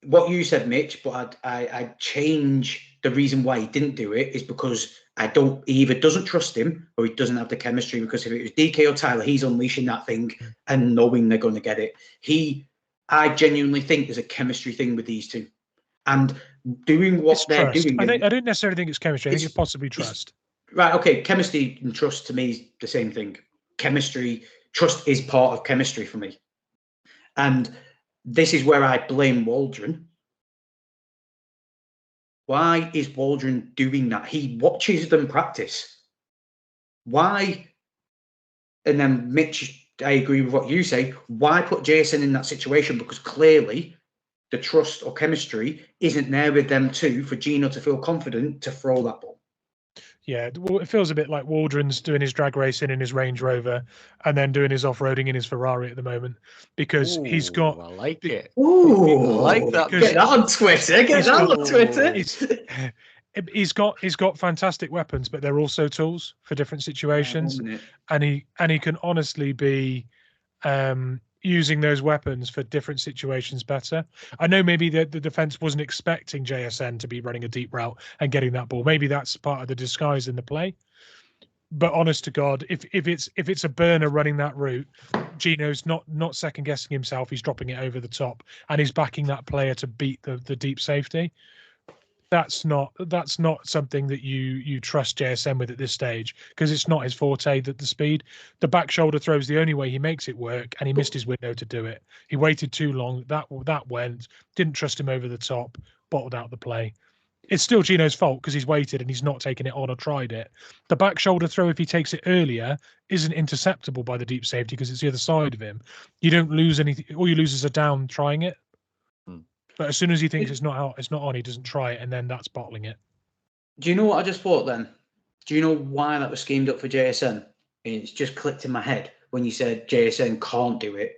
Speaker 2: what you said, Mitch, but I change the reason why he didn't do it is because he either doesn't trust him or he doesn't have the chemistry, because if it was DK or Tyler, he's unleashing that thing and knowing they're going to get it. I genuinely think there's a chemistry thing with these two. And doing what they're doing.
Speaker 3: I don't necessarily think it's chemistry. I think it's possibly trust.
Speaker 2: Right, okay. Chemistry and trust to me is the same thing. Trust is part of chemistry for me. And this is where I blame Waldron. Why is Waldron doing that? He watches them practice. Why? And then Mitch, I agree with what you say. Why put JSN in that situation? Because clearly the trust or chemistry isn't there with them two for Gino to feel confident to throw that ball.
Speaker 3: Yeah, well, it feels a bit like Waldron's doing his drag racing in his Range Rover and then doing his off-roading in his Ferrari at the moment, because he's got...
Speaker 1: I like it.
Speaker 2: Ooh,
Speaker 1: I like that.
Speaker 2: Get that on Twitter.
Speaker 3: He's got fantastic weapons, but they're also tools for different situations, and he can honestly be using those weapons for different situations better. I know maybe the defense wasn't expecting JSN to be running a deep route and getting that ball. Maybe that's part of the disguise in the play. But honest to God, if it's a burner running that route, Gino's not second guessing himself. He's dropping it over the top, and he's backing that player to beat the deep safety. That's not something that you trust JSN with at this stage, because it's not his forte. That the speed, the back shoulder throw is the only way he makes it work, and he missed his window to do it. He waited too long. That went. Didn't trust him over the top. Bottled out the play. It's still Gino's fault because he's waited and he's not taken it on or tried it. The back shoulder throw, if he takes it earlier, isn't interceptable by the deep safety because it's the other side of him. You don't lose anything. All you lose is a down trying it. But as soon as he thinks it's not out, it's not on, he doesn't try it, and then that's bottling it.
Speaker 2: Do you know what I just thought then? Do you know why that was schemed up for JSN? It's just clicked in my head when you said JSN can't do it.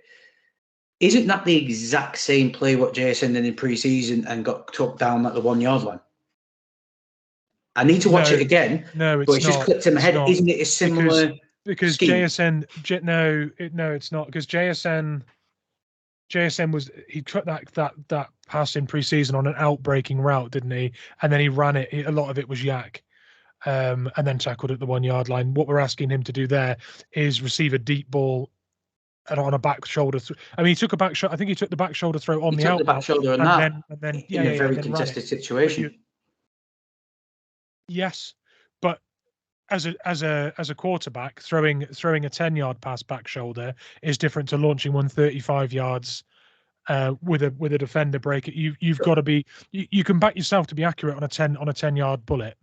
Speaker 2: Isn't that the exact same play what JSN did in pre-season and got took down at the 1 yard line? I need to watch it again.
Speaker 3: No, it's
Speaker 2: but it's
Speaker 3: not.
Speaker 2: just clicked in my head. Isn't it a similar?
Speaker 3: Because
Speaker 2: scheme?
Speaker 3: JSN, no, it's not. Because JSN was, he cut that pass in pre-season on an out-breaking route, didn't he? And then he ran it. A lot of it was yak, and then tackled at the 1 yard line. What we're asking him to do there is receive a deep ball and on a back shoulder. I mean, he took a back shot. I think he took the back shoulder throw on the out.
Speaker 2: The back shoulder and then in a very contested situation.
Speaker 3: Yes, but as a quarterback, throwing a 10-yard pass back shoulder is different to launching one 35 yards with a defender break. You've got to be. You can back yourself to be accurate on a 10-yard bullet,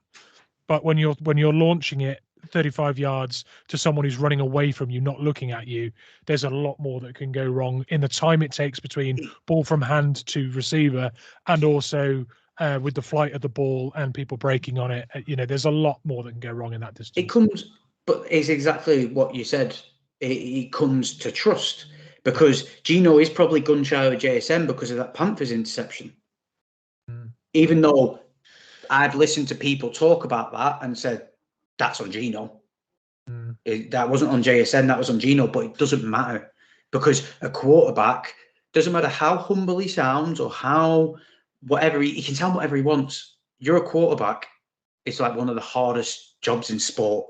Speaker 3: but when you're launching it 35 yards to someone who's running away from you, not looking at you, there's a lot more that can go wrong in the time it takes between ball from hand to receiver, and also with the flight of the ball and people breaking on it. There's a lot more that can go wrong in that distance.
Speaker 2: But it's exactly what you said. It comes to trust, because Gino is probably gun shy with JSN because of that Panthers interception. Even though I've listened to people talk about that and said, that's on Gino. That wasn't on JSN, that was on Gino, but it doesn't matter, because a quarterback, doesn't matter how humble he sounds or how whatever he can sound whatever he wants. You're a quarterback. It's like one of the hardest jobs in sport.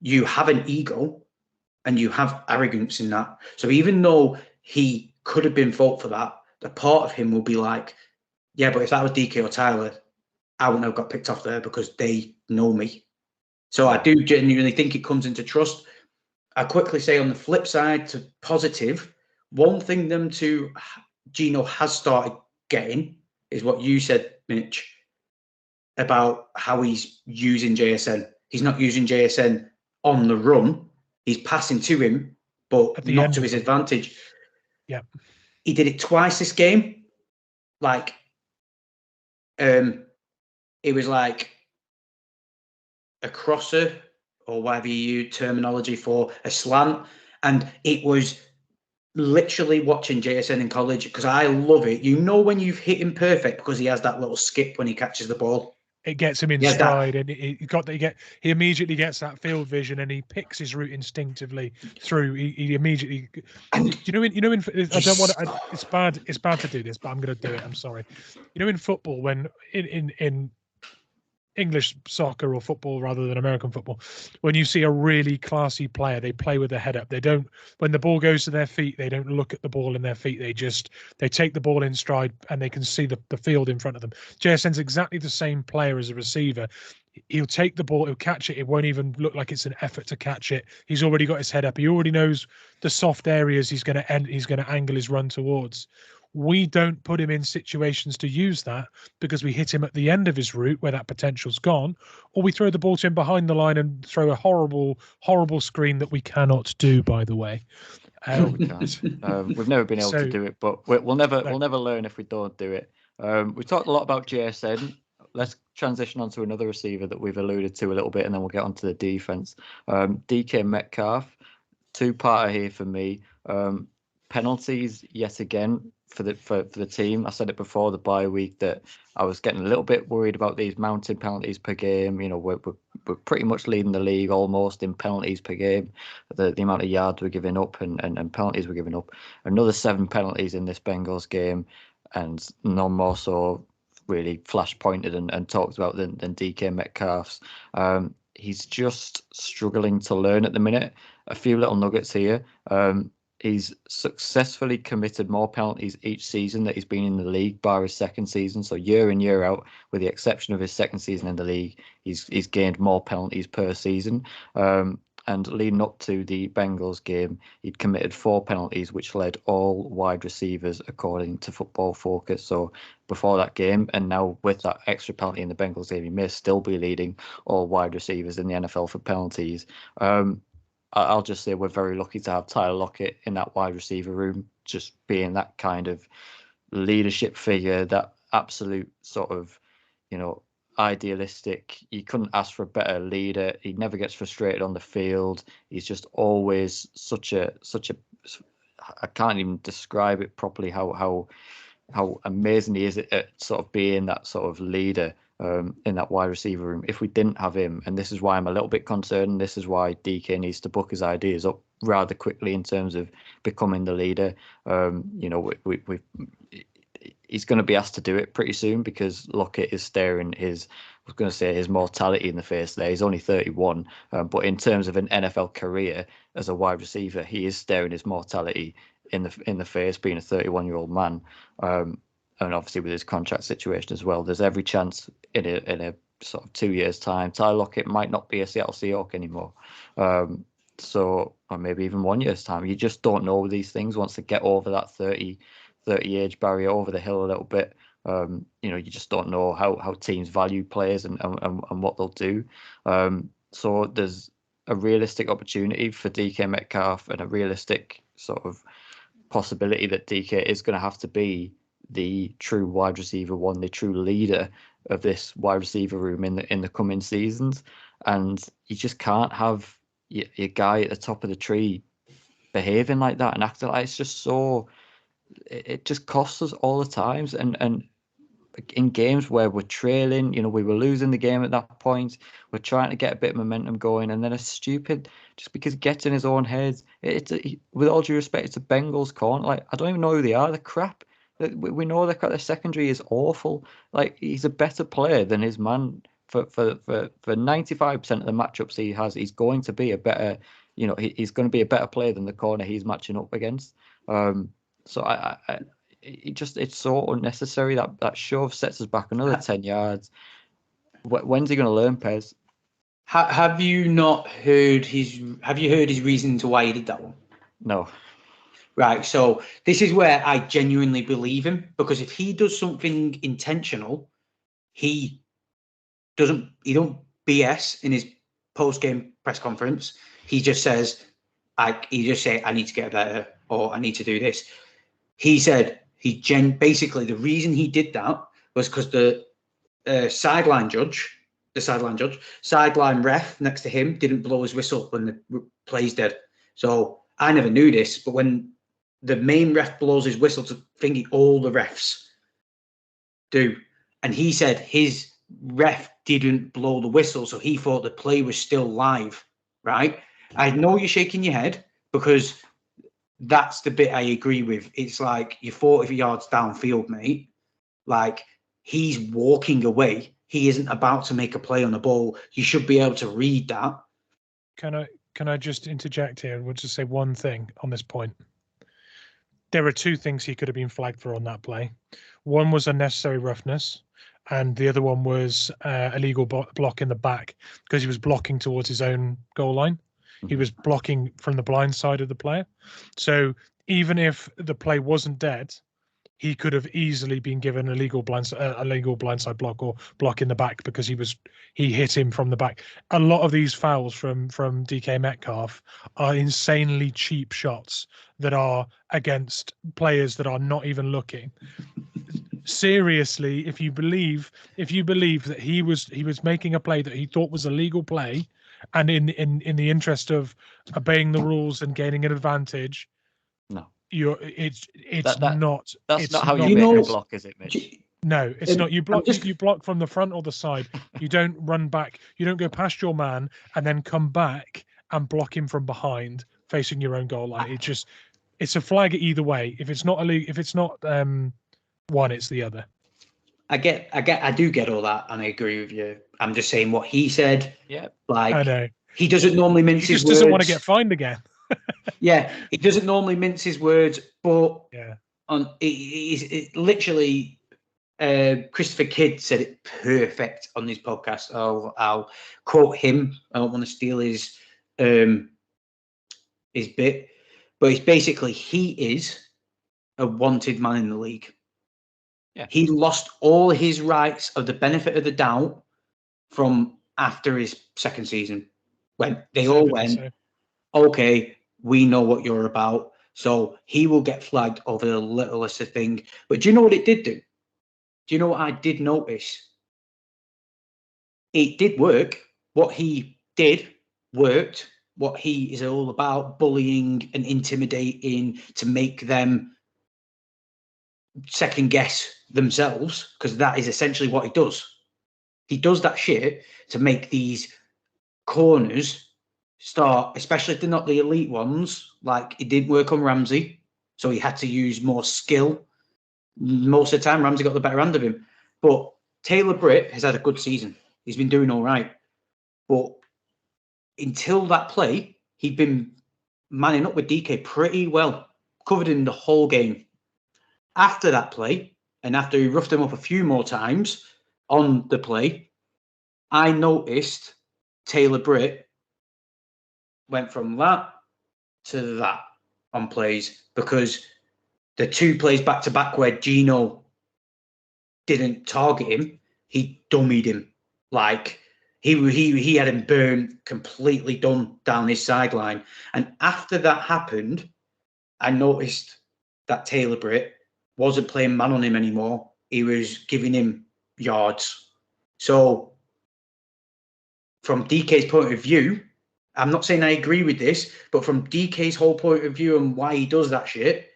Speaker 2: You have an ego and you have arrogance in that. So even though he could have been fault for that, the part of him will be like, yeah, but if that was DK or Tyler, I wouldn't have got picked off there because they know me. So I do genuinely think it comes into trust. I quickly say on the flip side to positive, one thing Gino has started getting is what you said, Mitch, about how he's using JSN. He's not using JSN on the run. He's passing to him, but not to his advantage.
Speaker 3: Yeah.
Speaker 2: He did it twice this game. Like, it was like a crosser, or whatever you use terminology for, a slant. And it was literally watching JSN in college, because I love it. When you've hit him perfect because he has that little skip when he catches the ball.
Speaker 3: It gets him in stride, and he immediately gets that field vision, and he picks his route instinctively through. He immediately. I don't want to. It's bad. It's bad to do this, but I'm going to do it. I'm sorry. In football, when in English soccer or football rather than American football, when you see a really classy player, they play with their head up. They don't, when the ball goes to their feet, they don't look at the ball in their feet. They take the ball in stride and they can see the field in front of them. JSN's exactly the same player as a receiver. He'll take the ball, he'll catch it. It won't even look like it's an effort to catch it. He's already got his head up. He already knows the soft areas he's going to angle his run towards. We don't put him in situations to use that because we hit him at the end of his route where that potential's gone, or we throw the ball to him behind the line and throw a horrible, horrible screen that we cannot do, by the way.
Speaker 1: We can't. We've never been able to do it, but we'll never learn if we don't do it. We talked a lot about JSN. Let's transition on to another receiver that we've alluded to a little bit, and then we'll get onto the defense. DK Metcalf, two-parter here for me. Penalties yet again. for the team. I said it before the bye week that I was getting a little bit worried about these mounting penalties per game. You know, we're pretty much leading the league almost in penalties per game. The amount of yards we're giving up and penalties we're giving up. Another 7 penalties in this Bengals game, and none more so really flash pointed and talked about than DK Metcalf's. He's just struggling to learn at the minute. A few little nuggets here. He's successfully committed more penalties each season that he's been in the league, bar his second season. So year in, year out, with the exception of his second season in the league, he's gained more penalties per season. And leading up to the Bengals game, he'd committed 4 penalties, which led all wide receivers, according to Football Focus. So before that game, and now with that extra penalty in the Bengals game, he may still be leading all wide receivers in the NFL for penalties. I'll just say we're very lucky to have Tyler Lockett in that wide receiver room, just being that kind of leadership figure, that absolute sort of, you know, idealistic. You couldn't ask for a better leader. He never gets frustrated on the field. He's just always such a I can't even describe it properly how amazing he is at sort of being that sort of leader in that wide receiver room. If we didn't have him, and this is why I'm a little bit concerned, this is why DK needs to book his ideas up rather quickly in terms of becoming the leader. You know, he's going to be asked to do it pretty soon because Lockett is staring his mortality in the face there. He's only 31, but in terms of an NFL career as a wide receiver, he is staring his mortality in the face, being a 31-year-old man. And obviously with his contract situation as well, there's every chance in a sort of 2 years' time, Tyler Lockett might not be a Seattle Seahawk anymore. Or maybe even 1 year's time. You just don't know these things once they get over that 30 age barrier, over the hill a little bit. You know, you just don't know how teams value players and what they'll do. So there's a realistic opportunity for DK Metcalf and a realistic sort of possibility that DK is going to have to be the true wide receiver one, the true leader of this wide receiver room in the coming seasons. And you just can't have your guy at the top of the tree behaving like that and acting like it's just so. It just costs us all the times, and in games where we're trailing, you know, we were losing the game at that point, we're trying to get a bit of momentum going, and then just because he gets in his own head. With all due respect, it's a Bengals corner. Like, I don't even know who they are. They're crap. We know their secondary is awful. Like, he's a better player than his man for 95% of the matchups he has. He's going to be a better, you know, he's going to be a better player than the corner he's matching up against. So it's so unnecessary. That shove sets us back another 10 yards. When's he going to learn, Pez?
Speaker 2: Have you heard his reason to why he did that one?
Speaker 1: No.
Speaker 2: Right. So this is where I genuinely believe him, because if he does something intentional, he don't BS in his post-game press conference. He just says, I need to get better, or I need to do this. He said basically the reason he did that was because the sideline ref next to him didn't blow his whistle when the play's dead. So I never knew this, but when the main ref blows his whistle to thingy, all the refs do. And he said his ref didn't blow the whistle, so he thought the play was still live, right? I know you're shaking your head, because that's the bit I agree with. It's like, you're 40 yards downfield, mate. Like, he's walking away. He isn't about to make a play on the ball. You should be able to read that.
Speaker 3: Can I just interject here? We'll just say one thing on this point. There are 2 things he could have been flagged for on that play. One was unnecessary roughness, and the other one was illegal block in the back, because he was blocking towards his own goal line. He was blocking from the blind side of the player. So even if the play wasn't dead, he could have easily been given a legal blindside block or block in the back, because he hit him from the back. A lot of these fouls from DK Metcalf are insanely cheap shots that are against players that are not even looking. Seriously, if you believe that he was making a play that he thought was a legal play, and in the interest of obeying the rules and gaining an advantage,
Speaker 1: no,
Speaker 3: It's not.
Speaker 1: That's
Speaker 3: it's
Speaker 1: not how
Speaker 3: not,
Speaker 1: you make a block, is it, Mitch?
Speaker 3: No, it's not. You block. You block from the front or the side. You don't run back. You don't go past your man and then come back and block him from behind, facing your own goal line. It's a flag either way. If it's not one, it's the other.
Speaker 2: I do get all that, and I agree with you. I'm just saying what he said.
Speaker 1: Yeah,
Speaker 2: like
Speaker 3: I know
Speaker 2: he doesn't normally mince his words.
Speaker 3: He just doesn't want to get fined again.
Speaker 2: Yeah, he doesn't normally mince his words, but
Speaker 3: yeah,
Speaker 2: it literally. Christopher Kidd said it perfect on his podcast. I'll quote him. I don't want to steal his bit, but it's basically he is a wanted man in the league.
Speaker 1: Yeah.
Speaker 2: He lost all his rights of the benefit of the doubt from after his second season, when they all went, okay, we know what you're about, so he will get flagged over the littlest thing. But do you know what it did do? Do you know what I did notice? It did work. What he did worked. What he is all about, bullying and intimidating to make them second guess themselves, because that is essentially what he does. He does that shit to make these corners start, especially if they're not the elite ones. Like, it didn't work on Ramsey, so he had to use more skill. Most of the time, Ramsey got the better hand of him. But Taylor Britt has had a good season. He's been doing all right. But until that play, he'd been manning up with DK pretty well, covered in the whole game. After that play, and after he roughed him up a few more times on the play, I noticed Taylor Britt went from that to that on plays, because the two plays back-to-back where Gino didn't target him, he dummied him. Like, he had him burned, completely done down his sideline. And after that happened, I noticed that Taylor Britt wasn't playing man on him anymore. He was giving him yards. So from DK's point of view, I'm not saying I agree with this, but from DK's whole point of view and why he does that shit,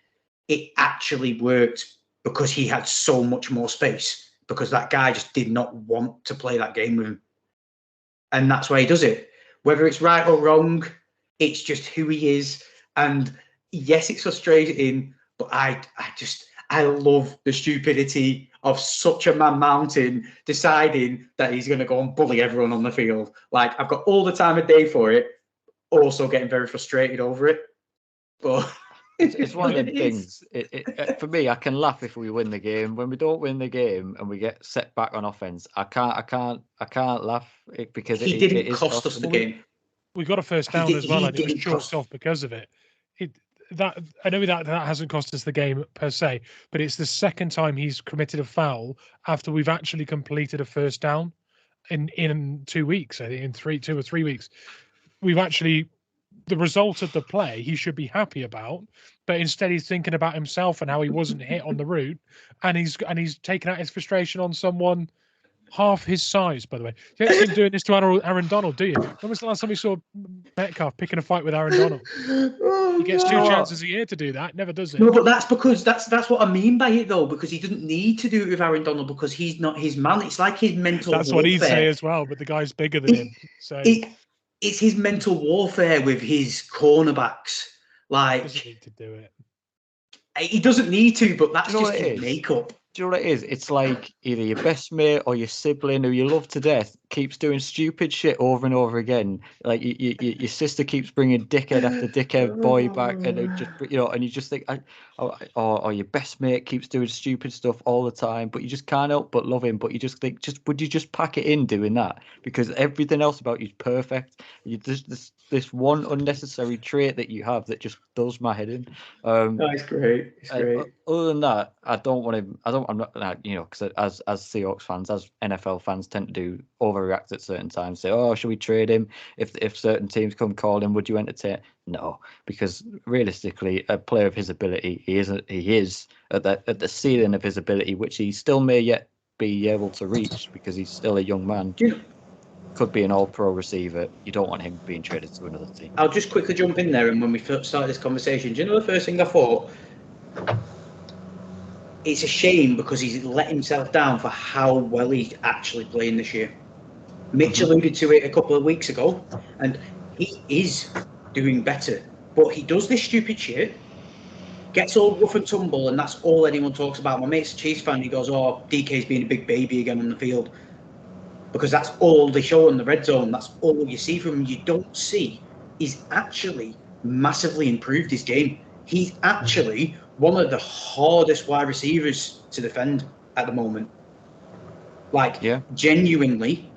Speaker 2: it actually worked, because he had so much more space, because that guy just did not want to play that game with him. And that's why he does it. Whether it's right or wrong, it's just who he is. And yes, it's frustrating, but I love the stupidity of such a man mountain deciding that he's going to go and bully everyone on the field. Like, I've got all the time of day for it, also getting very frustrated over it. But
Speaker 1: it's one of them things. For me, I can laugh if we win the game. When we don't win the game and we get set back on offense, I can't laugh because
Speaker 2: he didn't cost us the game.
Speaker 3: We got a first down as well, and it was chalked off because of it. I know that hasn't cost us the game per se, but it's the second time he's committed a foul after we've actually completed a first down in 2 weeks. I think in 2 or 3 weeks, we've actually. The result of the play he should be happy about, but instead he's thinking about himself and how he wasn't hit on the route, and he's taking out his frustration on someone half his size, by the way. You don't see him doing this to Aaron Donald, do you? When was the last time we saw Metcalf picking a fight with Aaron Donald? He gets 2 chances a year to do that, never does it.
Speaker 2: No, but that's because that's what I mean by it, though, because he doesn't need to do it with Aaron Donald, because he's not his man. It's like his mental
Speaker 3: That's
Speaker 2: warfare.
Speaker 3: What he'd say as well, but the guy's bigger than him. So
Speaker 2: it's his mental warfare with his cornerbacks. Like,
Speaker 3: he doesn't need to do it.
Speaker 2: He doesn't need to, but that's just his makeup.
Speaker 1: Do you know what it is? It's like either your best mate or your sibling who you love to death keeps doing stupid shit over and over again. Like your sister keeps bringing dickhead after dickhead boy back, and it just, and you just think, or your best mate keeps doing stupid stuff all the time, but you just can't help but love him. But you just think, would you just pack it in doing that? Because everything else about you is perfect. You just this one unnecessary trait that you have that just does my head in.
Speaker 2: It's great. It's great.
Speaker 1: Other than that, I'm not, because as Seahawks fans, as NFL fans tend to do, overreact at certain times. Say, oh, should we trade him? If certain teams come call him, would you entertain? No, because realistically, a player of his ability, he is at the ceiling of his ability, which he still may yet be able to reach, because he's still a young man. could be an all-pro receiver. You don't want him being traded to another team.
Speaker 2: I'll just quickly jump in there, and when we first started this conversation, do you know the first thing I thought? It's a shame because he's let himself down for how well he's actually playing this year. Mitch alluded to it a couple of weeks ago, and he is doing better. But he does this stupid shit, gets all rough and tumble, and that's all anyone talks about. My mate's a Chiefs fan. He goes, "Oh, DK's being a big baby again on the field," because that's all they show in the red zone. That's all you see from him. You don't see he's actually massively improved his game. He's actually one of the hardest wide receivers to defend at the moment. Like, genuinely,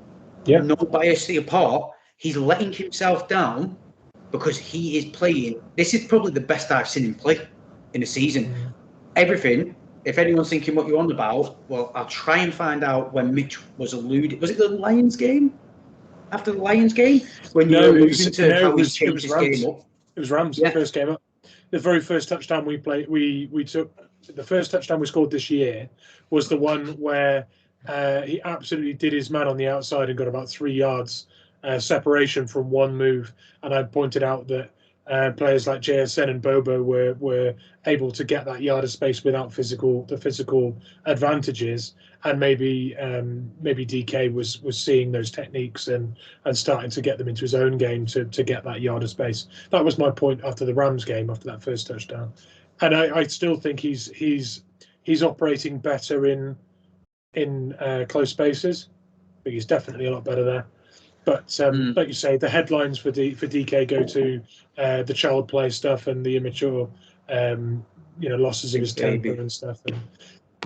Speaker 2: no bias apart, he's letting himself down because he is playing. This is probably the best I've seen him play in a season. Everything, if anyone's thinking what you're on about, well, I'll try and find out when Mitch was alluded. Was it the Lions game? After the Lions game? When you were alluding to how he's changed his game up?
Speaker 3: It was Rams, the first game up. The very first touchdown we played, we took, the first touchdown we scored this year was the one where he absolutely did his man on the outside and got about 3 yards separation from one move. And I pointed out that players like JSN and Bobo were able to get that yard of space without the physical advantages, and maybe DK was seeing those techniques and starting to get them into his own game to get that yard of space. That was my point after the Rams game, after that first touchdown, and I still think he's operating better in close spaces. I think he's definitely a lot better there. But like you say, the headlines for DK go to the child play stuff and the immature, losses of his temper and stuff. And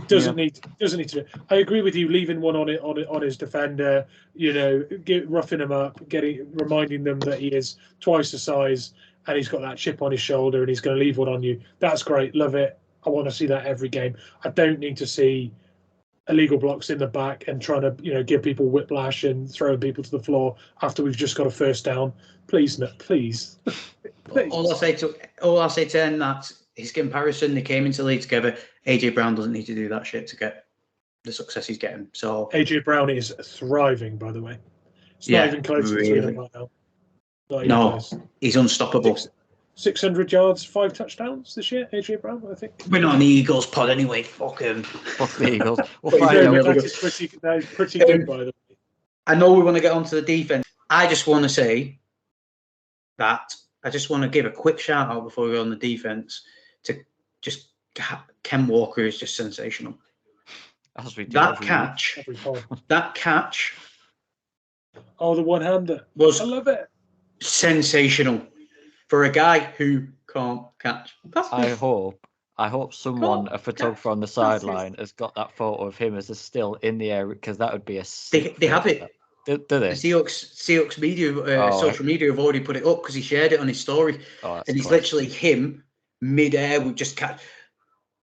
Speaker 3: doesn't need to do. I agree with you. Leaving one on his defender, roughing him up, reminding them that he is twice the size and he's got that chip on his shoulder and he's going to leave one on you. That's great. Love it. I want to see that every game. I don't need to see illegal blocks in the back and trying to give people whiplash and throwing people to the floor after we've just got a first down. Please.
Speaker 2: All I'll say to end that, his comparison, they came into the league together. AJ Brown doesn't need to do that shit to get the success he's getting. So
Speaker 3: AJ Brown is thriving, by the way. It's not even close to him right now.
Speaker 2: No, he's unstoppable.
Speaker 3: 600 yards, 5 touchdowns this year, AJ Brown, I think.
Speaker 2: We're not on the Eagles pod anyway. Fuck him.
Speaker 1: Fuck the Eagles.
Speaker 3: That is pretty good, by the way.
Speaker 2: I know we want to get onto the defense. I just want to say that I just want to give a quick shout out before we go on the defense to just Ken Walker is just sensational.
Speaker 1: As we do
Speaker 2: that catch.
Speaker 3: Oh, the one-hander. I love it.
Speaker 2: Sensational. For a guy who can't catch.
Speaker 1: I hope someone, a photographer on the sideline, has got that photo of him as a still in the air, because that would be a sick
Speaker 2: They have it.
Speaker 1: Do they?
Speaker 2: The Seahawks media, social media have already put it up because he shared it on his story. And he's literally him mid-air with just catch.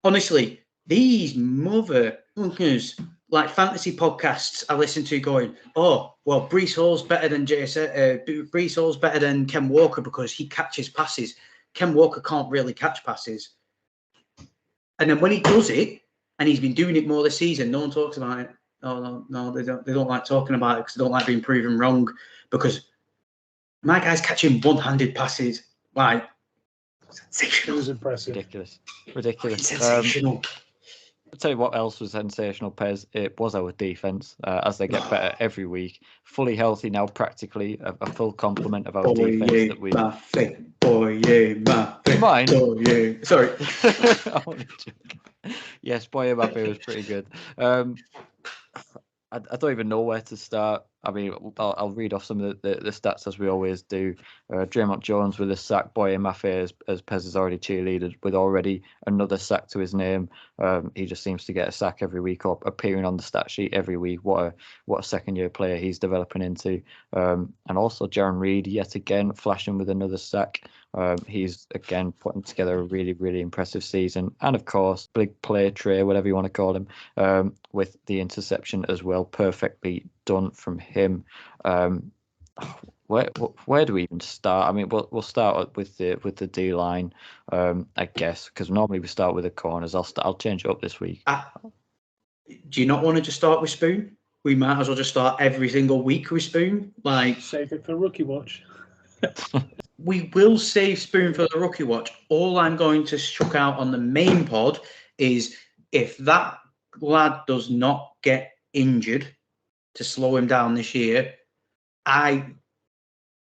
Speaker 2: Honestly, these motherfuckers, like fantasy podcasts I listen to going, oh, well, Breece Hall's better than Breece Hall's better than Ken Walker because he catches passes. Ken Walker can't really catch passes. And then when he does it, and he's been doing it more this season, no one talks about it. Oh, no, they don't like talking about it because they don't like being proven wrong, because my guy's catching one-handed passes. Like, sensational.
Speaker 3: It was impressive.
Speaker 1: Ridiculous.
Speaker 2: Sensational.
Speaker 1: I'll tell you what else was sensational, Pez. It was our defense, as they get better every week. Fully healthy now, practically a full complement of our defense that we. Mine.
Speaker 2: Sorry.
Speaker 1: Yes, Boye Mafe was pretty good. I don't even know where to start. I mean, I'll read off some of the stats as we always do. Draymond Jones with a sack. Boye Mafe, as Pez has already cheerleaded, with already another sack to his name. He just seems to get a sack every week, or appearing on the stat sheet every week. What a second-year player he's developing into. And also Jaron Reed, yet again, flashing with another sack. He's, again, putting together a really, really impressive season. And, of course, big play Trey, whatever you want to call him, with the interception as well. Perfectly done from him. Where do we even start? I mean, we'll start with the D line, I guess, because normally we start with the corners. I'll change it up this week.
Speaker 2: Do you not want to just start with Spoon? we might as well just start every single week with Spoon. Like,
Speaker 3: Save it for Rookie Watch.
Speaker 2: we will save Spoon for the Rookie Watch. All I'm going to chuck out on the main pod is if that lad does not get injured to slow him down this year, I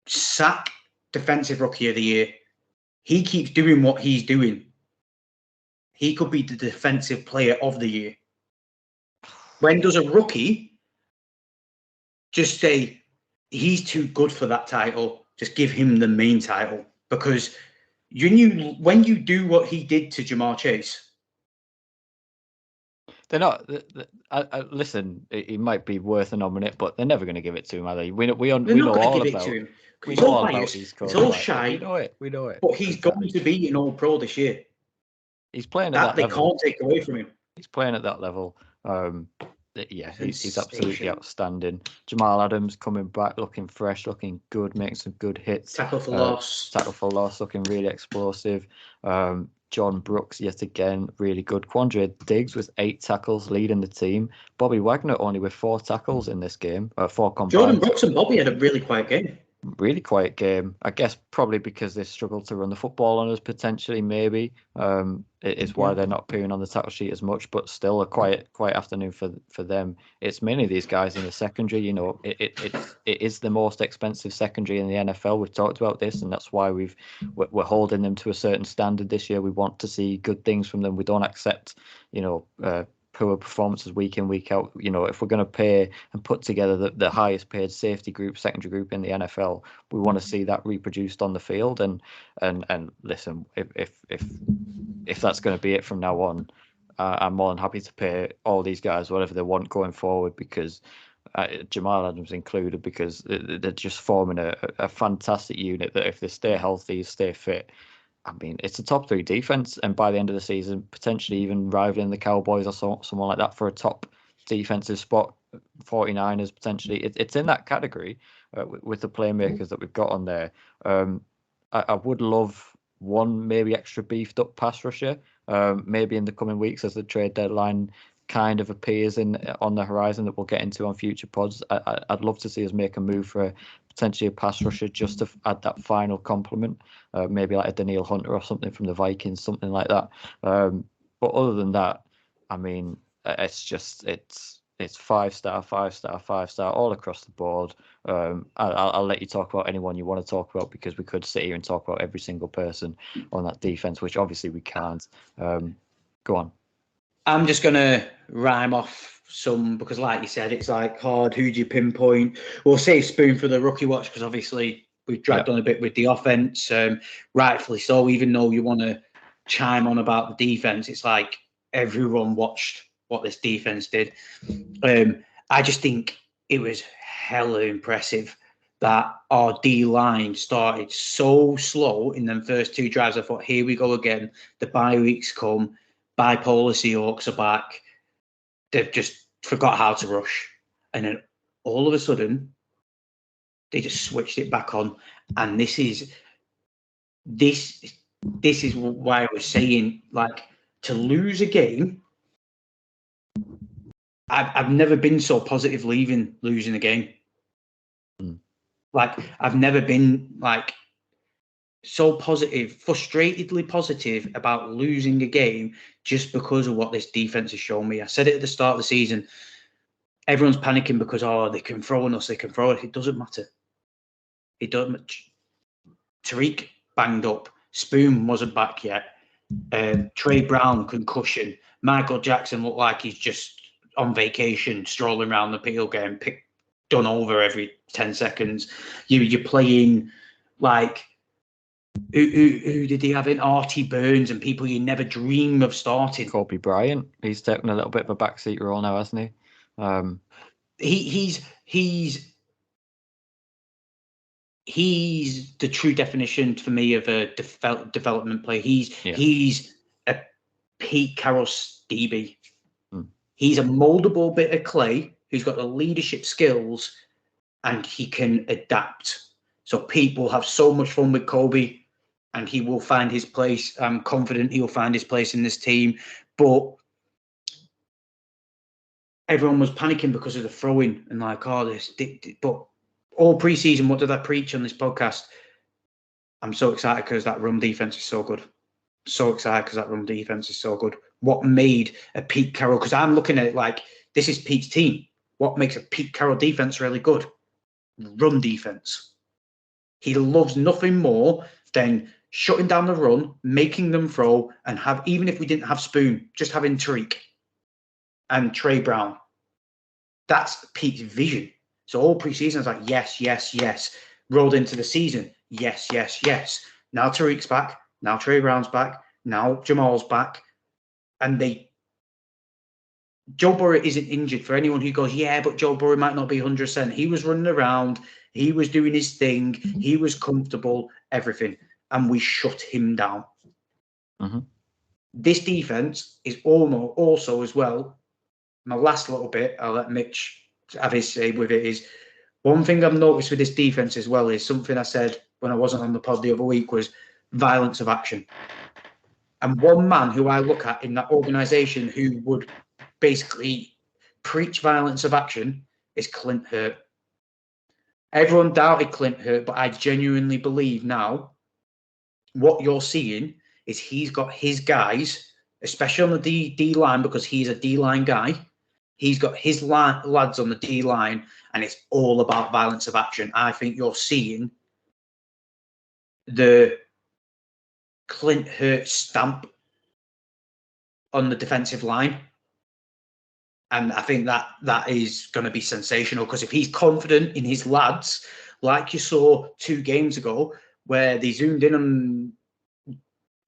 Speaker 2: sack Defensive Rookie of the Year. He keeps doing what he's doing. He could be the Defensive Player of the Year. When does a rookie just say, he's too good for that title, just give him the main title? Because when you do what he did to Jamar Chase,
Speaker 1: they're not. Listen, it might be worth a nominate, but they're never going to give it to him, are they? We know all about
Speaker 2: it.
Speaker 1: We know all about these.
Speaker 2: It's all shy.
Speaker 1: We know it.
Speaker 2: But he's going to be an All-Pro this year.
Speaker 1: He's playing at that level.
Speaker 2: They can't take away from him.
Speaker 1: He's playing at that level. Yeah, he's absolutely outstanding. Jamal Adams coming back, looking fresh, looking good, making some good hits.
Speaker 2: Tackle for loss,
Speaker 1: looking really explosive. John Brooks, yet again, really good. Quandre Diggs with 8 tackles, leading the team. Bobby Wagner only with 4 tackles in this game, 4 combined.
Speaker 2: Jordan Brooks and Bobby had a really quiet game.
Speaker 1: Really quiet game. I guess probably because they struggled to run the football on us, potentially, maybe. It is why they're not appearing on the tackle sheet as much, but still a quiet afternoon for them. It's mainly these guys in the secondary. You know, it is the most expensive secondary in the NFL. We've talked about this, and that's why we're holding them to a certain standard this year. We want to see good things from them. We don't accept, poor performances week in, week out. You know, if we're going to pay and put together the highest paid safety group, secondary group in the NFL, we want to see that reproduced on the field. And listen, if that's going to be it from now on, I'm more than happy to pay all these guys whatever they want going forward, because Jamal Adams included, because they're just forming a fantastic unit that if they stay healthy, stay fit, I mean, it's a top 3 defense, and by the end of the season, potentially even rivaling the Cowboys or someone like that for a top defensive spot. 49ers potentially. It's in that category with the playmakers that we've got on there. I would love one maybe extra beefed up pass rusher, maybe in the coming weeks as the trade deadline kind of appears on the horizon that we'll get into on future pods. I'd love to see us make a move for potentially a pass rusher just to add that final complement, maybe like a Daniil Hunter or something from the Vikings, something like that. But other than that, I mean, it's 5-star, 5-star, 5-star all across the board. I'll let you talk about anyone you want to talk about, because we could sit here and talk about every single person on that defense, which obviously we can't. Go on.
Speaker 2: I'm just going to rhyme off some, because like you said, it's like hard. Who do you pinpoint? We'll save Spoon for the Rookie Watch, because obviously we've dragged on a bit with the offense, rightfully so. Even though you want to chime on about the defense, it's like everyone watched what this defense did. I just think it was hella impressive that our D-line started so slow in them first 2 drives. I thought, here we go again. The bye weeks come. Bipolar Seahawks are back. They've just forgot how to rush. And then all of a sudden, they just switched it back on. And this is why I was saying, like, to lose a game, I've never been so positive losing a game. Like, I've never been, like, so positive, frustratedly positive about losing a game just because of what this defense has shown me. I said it at the start of the season. Everyone's panicking because, they can throw on us, they can throw it. It doesn't matter. It doesn't. Tariq banged up. Spoon wasn't back yet. Trey Brown, concussion. Michael Jackson looked like he's just on vacation, strolling around the field getting done over every 10 seconds. You're playing like... Who did he have in? Artie Burns and people you never dream of starting.
Speaker 1: Kobe Bryant. He's taken a little bit of a backseat role now, hasn't
Speaker 2: he? He's the true definition for me of a development player. He's a Pete Carroll DB. He's a moldable bit of clay who's got the leadership skills, and he can adapt. So Pete will have so much fun with Kobe, and he will find his place. I'm confident he will find his place in this team. But everyone was panicking because of the throwing and like, oh, this. But all preseason, what did I preach on this podcast? I'm so excited because that run defense is so good. So excited because that run defense is so good. What made a Pete Carroll? Because I'm looking at it like this is Pete's team. What makes a Pete Carroll defense really good? Run defense. He loves nothing more than shutting down the run, making them throw, and have, even if we didn't have Spoon, just having Tariq and Trey Brown. That's Pete's vision. So all preseason, I was like, yes, yes, yes. Rolled into the season, yes, yes, yes. Now Tariq's back. Now Trey Brown's back. Now Jamal's back. And Joe Burrow isn't injured. For anyone who goes, yeah, but Joe Burrow might not be 100%. He was running around. He was doing his thing. He was comfortable, everything. And we shut him down.
Speaker 1: Mm-hmm.
Speaker 2: This defense is almost also as well. My last little bit, I'll let Mitch have his say with it, is one thing I've noticed with this defense as well is something I said when I wasn't on the pod the other week was violence of action. And one man who I look at in that organization who would basically preach violence of action is Clint Hurt. Everyone doubted Clint Hurt, but I genuinely believe now what you're seeing is he's got his guys, especially on the D line, because he's a D line guy. He's got his lads on the D line, and it's all about violence of action. I think you're seeing the Clint Hurt stamp on the defensive line. And I think that is going to be sensational, because if he's confident in his lads, like you saw 2 games ago, where they zoomed in on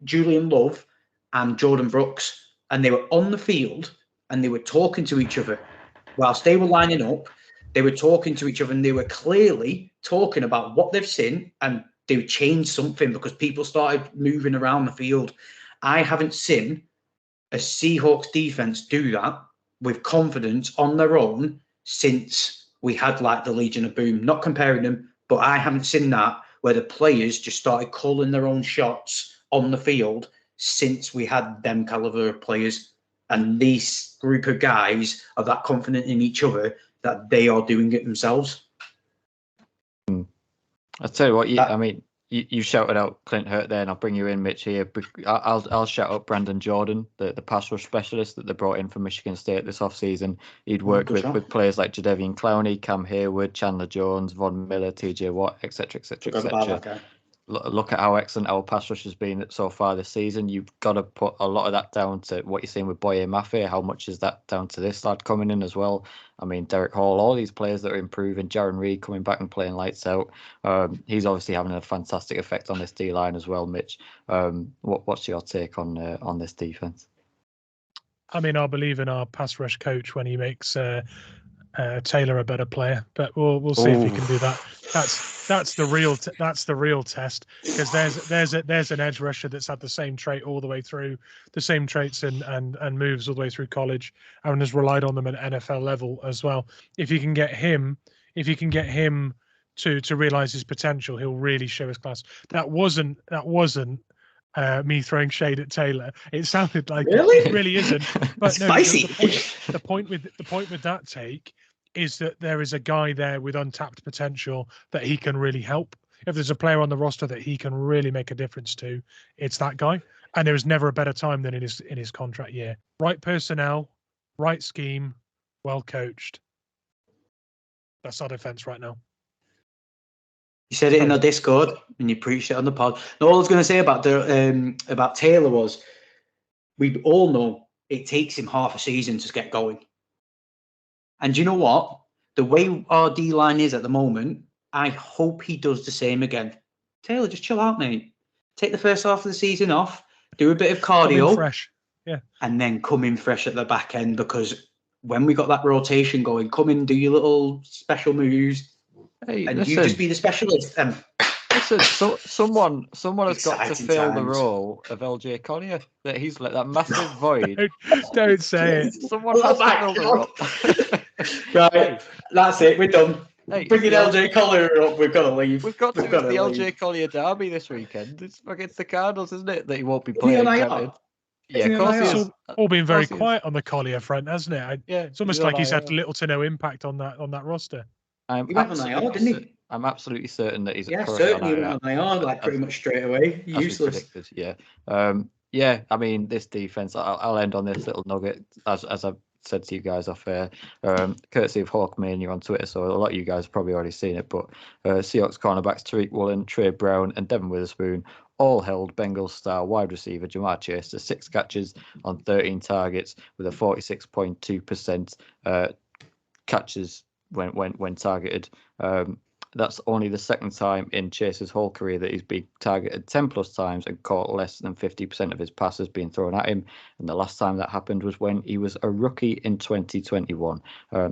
Speaker 2: Julian Love and Jordan Brooks, and they were on the field and they were talking to each other. Whilst they were lining up, they were talking to each other, and they were clearly talking about what they've seen, and they changed something because people started moving around the field. I haven't seen a Seahawks defense do that with confidence on their own since we had like the Legion of Boom. Not comparing them, but I haven't seen that where the players just started calling their own shots on the field since we had them caliber of players. And this group of guys are that confident in each other that they are doing it themselves.
Speaker 1: I'll tell you what, you shouted out Clint Hurt there, and I'll bring you in, Mitch, here. I'll shout out Brandon Jordan, the pass rush specialist that they brought in from Michigan State this offseason. He'd worked with players like Jadeveon Clowney, Cam Hayward, Chandler Jones, Von Miller, TJ Watt, etc., etc., etc. Look at how excellent our pass rush has been so far this season. You've got to put a lot of that down to what you're seeing with Boye Mafe. How much is that down to this lad coming in as well? I mean, Derek Hall, all these players that are improving, Jaron Reed coming back and playing lights out. He's obviously having a fantastic effect on this D-line as well, Mitch. What's your take on this defense?
Speaker 3: I mean, I believe in our pass rush coach when he makes Taylor a better player, but we'll see if he can do that. That's the real test, because there's an edge rusher that's had the same trait all the way through, the same traits and moves all the way through college, and has relied on them at NFL level as well. If you can get him to realize his potential, he'll really show his class. That wasn't me throwing shade at Taylor. It sounded like it really isn't. But
Speaker 2: spicy.
Speaker 3: The point with that take is that there is a guy there with untapped potential that he can really help. If there's a player on the roster that he can really make a difference to, it's that guy. And there is never a better time than in his contract year. Right personnel, right scheme, well coached. That's our defense right now.
Speaker 2: You said it in the Discord and you preached it on the pod. And all I was going to say about Taylor was, we all know it takes him half a season to get going. And you know what? The way our D-line is at the moment, I hope he does the same again. Taylor, just chill out, mate. Take the first half of the season off, do a bit of cardio.
Speaker 3: Come in fresh. Yeah.
Speaker 2: And then come in fresh at the back end, because when we got that rotation going, come in, do your little special moves.
Speaker 1: Hey,
Speaker 2: and
Speaker 1: listen,
Speaker 2: you just be the specialist.
Speaker 1: Listen, someone has got to fill the role of LJ Collier. That he's like that massive void.
Speaker 3: Don't say it.
Speaker 1: Someone has to fill the role.
Speaker 2: Right, that's it. We're done.
Speaker 1: Hey,
Speaker 2: bringing LJ Collier up. We've got to leave.
Speaker 1: We've got to the LJ Collier derby this weekend. It's against the Cardinals, isn't it? That he won't be playing. Yeah, of course he is.
Speaker 3: All been very
Speaker 1: Of course he is.
Speaker 3: quiet on the Collier front, hasn't it?
Speaker 1: Yeah,
Speaker 3: It's almost like he's had little to no impact on that roster.
Speaker 2: He went on IR, didn't he?
Speaker 1: I'm absolutely certain that he's
Speaker 2: certainly he went on IR like pretty much straight away. Useless.
Speaker 1: As we predicted, yeah. I mean, this defense. I'll end on this little nugget as I've said to you guys off air, courtesy of Hawkmania on Twitter. So a lot of you guys have probably already seen it. But Seahawks cornerbacks Tariq Woolen, Trey Brown, and Devin Witherspoon all held Bengals star wide receiver Jamar Chase to 6 catches on 13 targets with a 46.2% catches when targeted. That's only the second time in Chase's whole career that he's been targeted 10 plus times and caught less than 50% of his passes being thrown at him. And the last time that happened was when he was a rookie in 2021.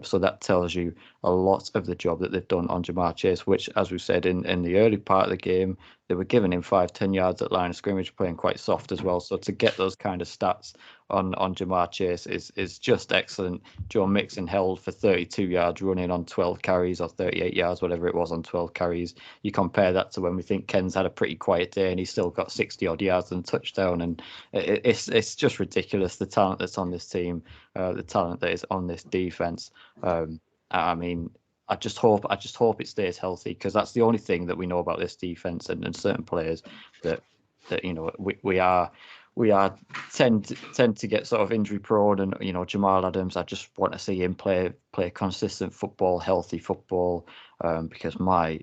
Speaker 1: So that tells you a lot of the job that they've done on Jamar Chase, which, as we said in the early part of the game, they were giving him 5-10 yards at line of scrimmage, playing quite soft as well. So to get those kind of stats on Jamar Chase is just excellent. Joe Mixon held for 32 yards running on 12 carries, or 38 yards, whatever it was, on 12 carries. You compare that to when we think Ken's had a pretty quiet day and he's still got 60 odd yards and a touchdown, and it's just ridiculous, the talent that's on this team, the talent that is on this defense. I mean, I just hope it stays healthy, because that's the only thing that we know about this defense and certain players that we are tend to get sort of injury prone, and Jamal Adams, I just want to see him play consistent football, healthy football, because my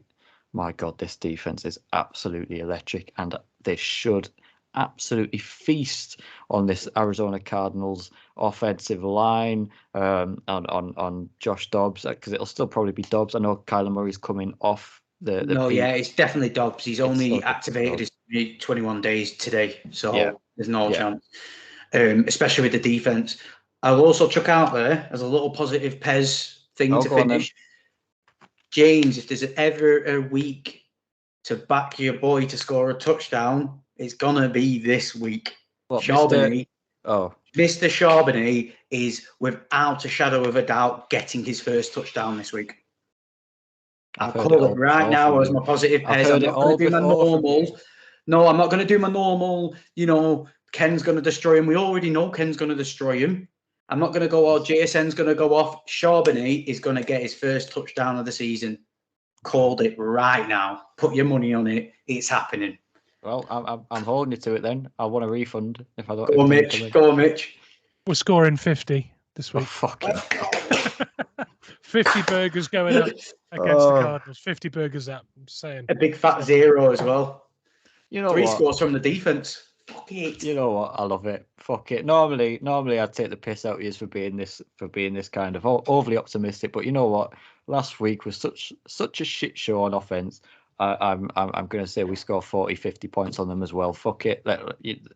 Speaker 1: God, this defense is absolutely electric, and they should absolutely feast on this Arizona Cardinals offensive line, on Josh Dobbs, because it'll still probably be Dobbs. I know Kyler Murray's coming off the
Speaker 2: it's definitely Dobbs. He's only activated his 21 days today, so there's no chance, especially with the defense. I'll also chuck out there as a little positive Pez thing to finish. James, if there's ever a week to back your boy to score a touchdown, it's gonna be this week. Charbonnet. Mr. Charbonnet is, without a shadow of a doubt, getting his first touchdown this week. I'll call it right now as my positive Pez. I'm not going to do my normal. No, I'm not going to do my normal, Ken's going to destroy him. We already know Ken's going to destroy him. I'm not going to go, JSN's going to go off. Charbonnet is going to get his first touchdown of the season. Called it right now. Put your money on it. It's happening.
Speaker 1: Well, I'm holding you to it then. I want a refund if I don't.
Speaker 2: Go on, Mitch. Go on, Mitch.
Speaker 3: We're scoring 50 this week.
Speaker 1: Oh, fuck it.
Speaker 3: 50 burgers going up against the Cardinals. 50 burgers up. I'm saying.
Speaker 2: A big fat 0 as well. 3
Speaker 1: what?
Speaker 2: scores from the defense. Fuck it.
Speaker 1: You know what? I love it. Fuck it. Normally I'd take the piss out of you for being this kind of overly optimistic. But you know what? Last week was such a shit show on offense. I'm going to say we score 40, 50 points on them as well. Fuck it.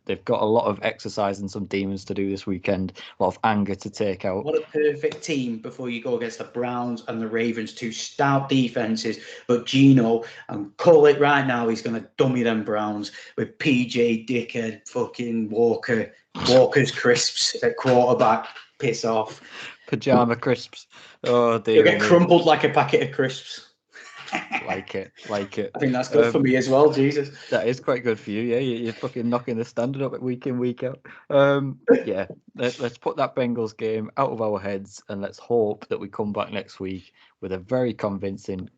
Speaker 1: They've got a lot of exercise and some demons to do this weekend. A lot of anger to take out.
Speaker 2: What a perfect team before you go against the Browns and the Ravens, 2 stout defenses. But Gino, and call it right now, he's going to dummy them Browns with PJ Dickard, fucking Walker's crisps at quarterback. Piss off.
Speaker 1: Pajama crisps. Oh dear.
Speaker 2: You'll get crumpled like a packet of crisps.
Speaker 1: Like it.
Speaker 2: I think that's good for me as well, Jesus.
Speaker 1: That is quite good for you, yeah. You're fucking knocking the standard up week in, week out. Yeah, let's put that Bengals game out of our heads, and let's hope that we come back next week with a very convincing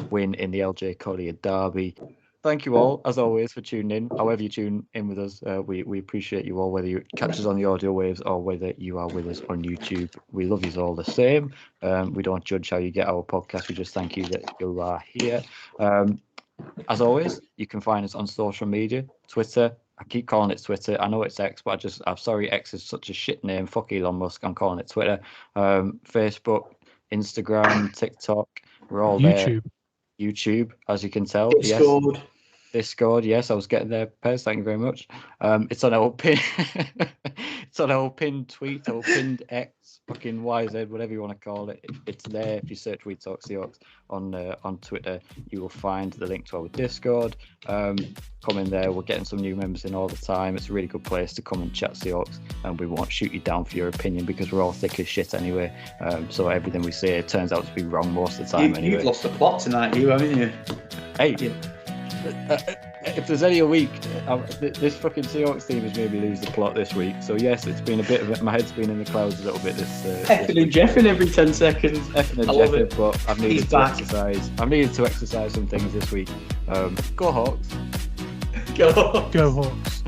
Speaker 1: win in the LJ Collier Derby. Thank you all, as always, for tuning in. However you tune in with us, we appreciate you all, whether you catch us on the audio waves or whether you are with us on YouTube. We love you all the same. We don't judge how you get our podcast. We just thank you that you are here. As always, you can find us on social media, Twitter. I keep calling it Twitter. I know it's X, but I'm sorry, X is such a shit name. Fuck Elon Musk. I'm calling it Twitter. Facebook, Instagram, TikTok. We're all there. YouTube, as you can tell. Discord, yes, I was getting there, Pez. Thank you very much. It's on our pin. It's on our pinned tweet, our pinned X, fucking YZ, whatever you want to call it. It's there. If you search We Talk Seahawks on Twitter, you will find the link to our Discord. Come in there. We're getting some new members in all the time. It's a really good place to come and chat Seahawks, and we won't shoot you down for your opinion because we're all thick as shit anyway. So everything we say turns out to be wrong most of the time. Anyway,
Speaker 2: you've lost the plot tonight, haven't you?
Speaker 1: Hey. if there's any week, this fucking Seahawks team has made me lose the plot this week. So yes, it's been a bit of it. My head's been in the clouds a little bit this.
Speaker 2: Effing and jeffing every 10 seconds.
Speaker 1: Effing and jeffing, but I've needed to exercise. I've needed to exercise some things this week. Go Hawks.
Speaker 2: Go
Speaker 3: Hawks.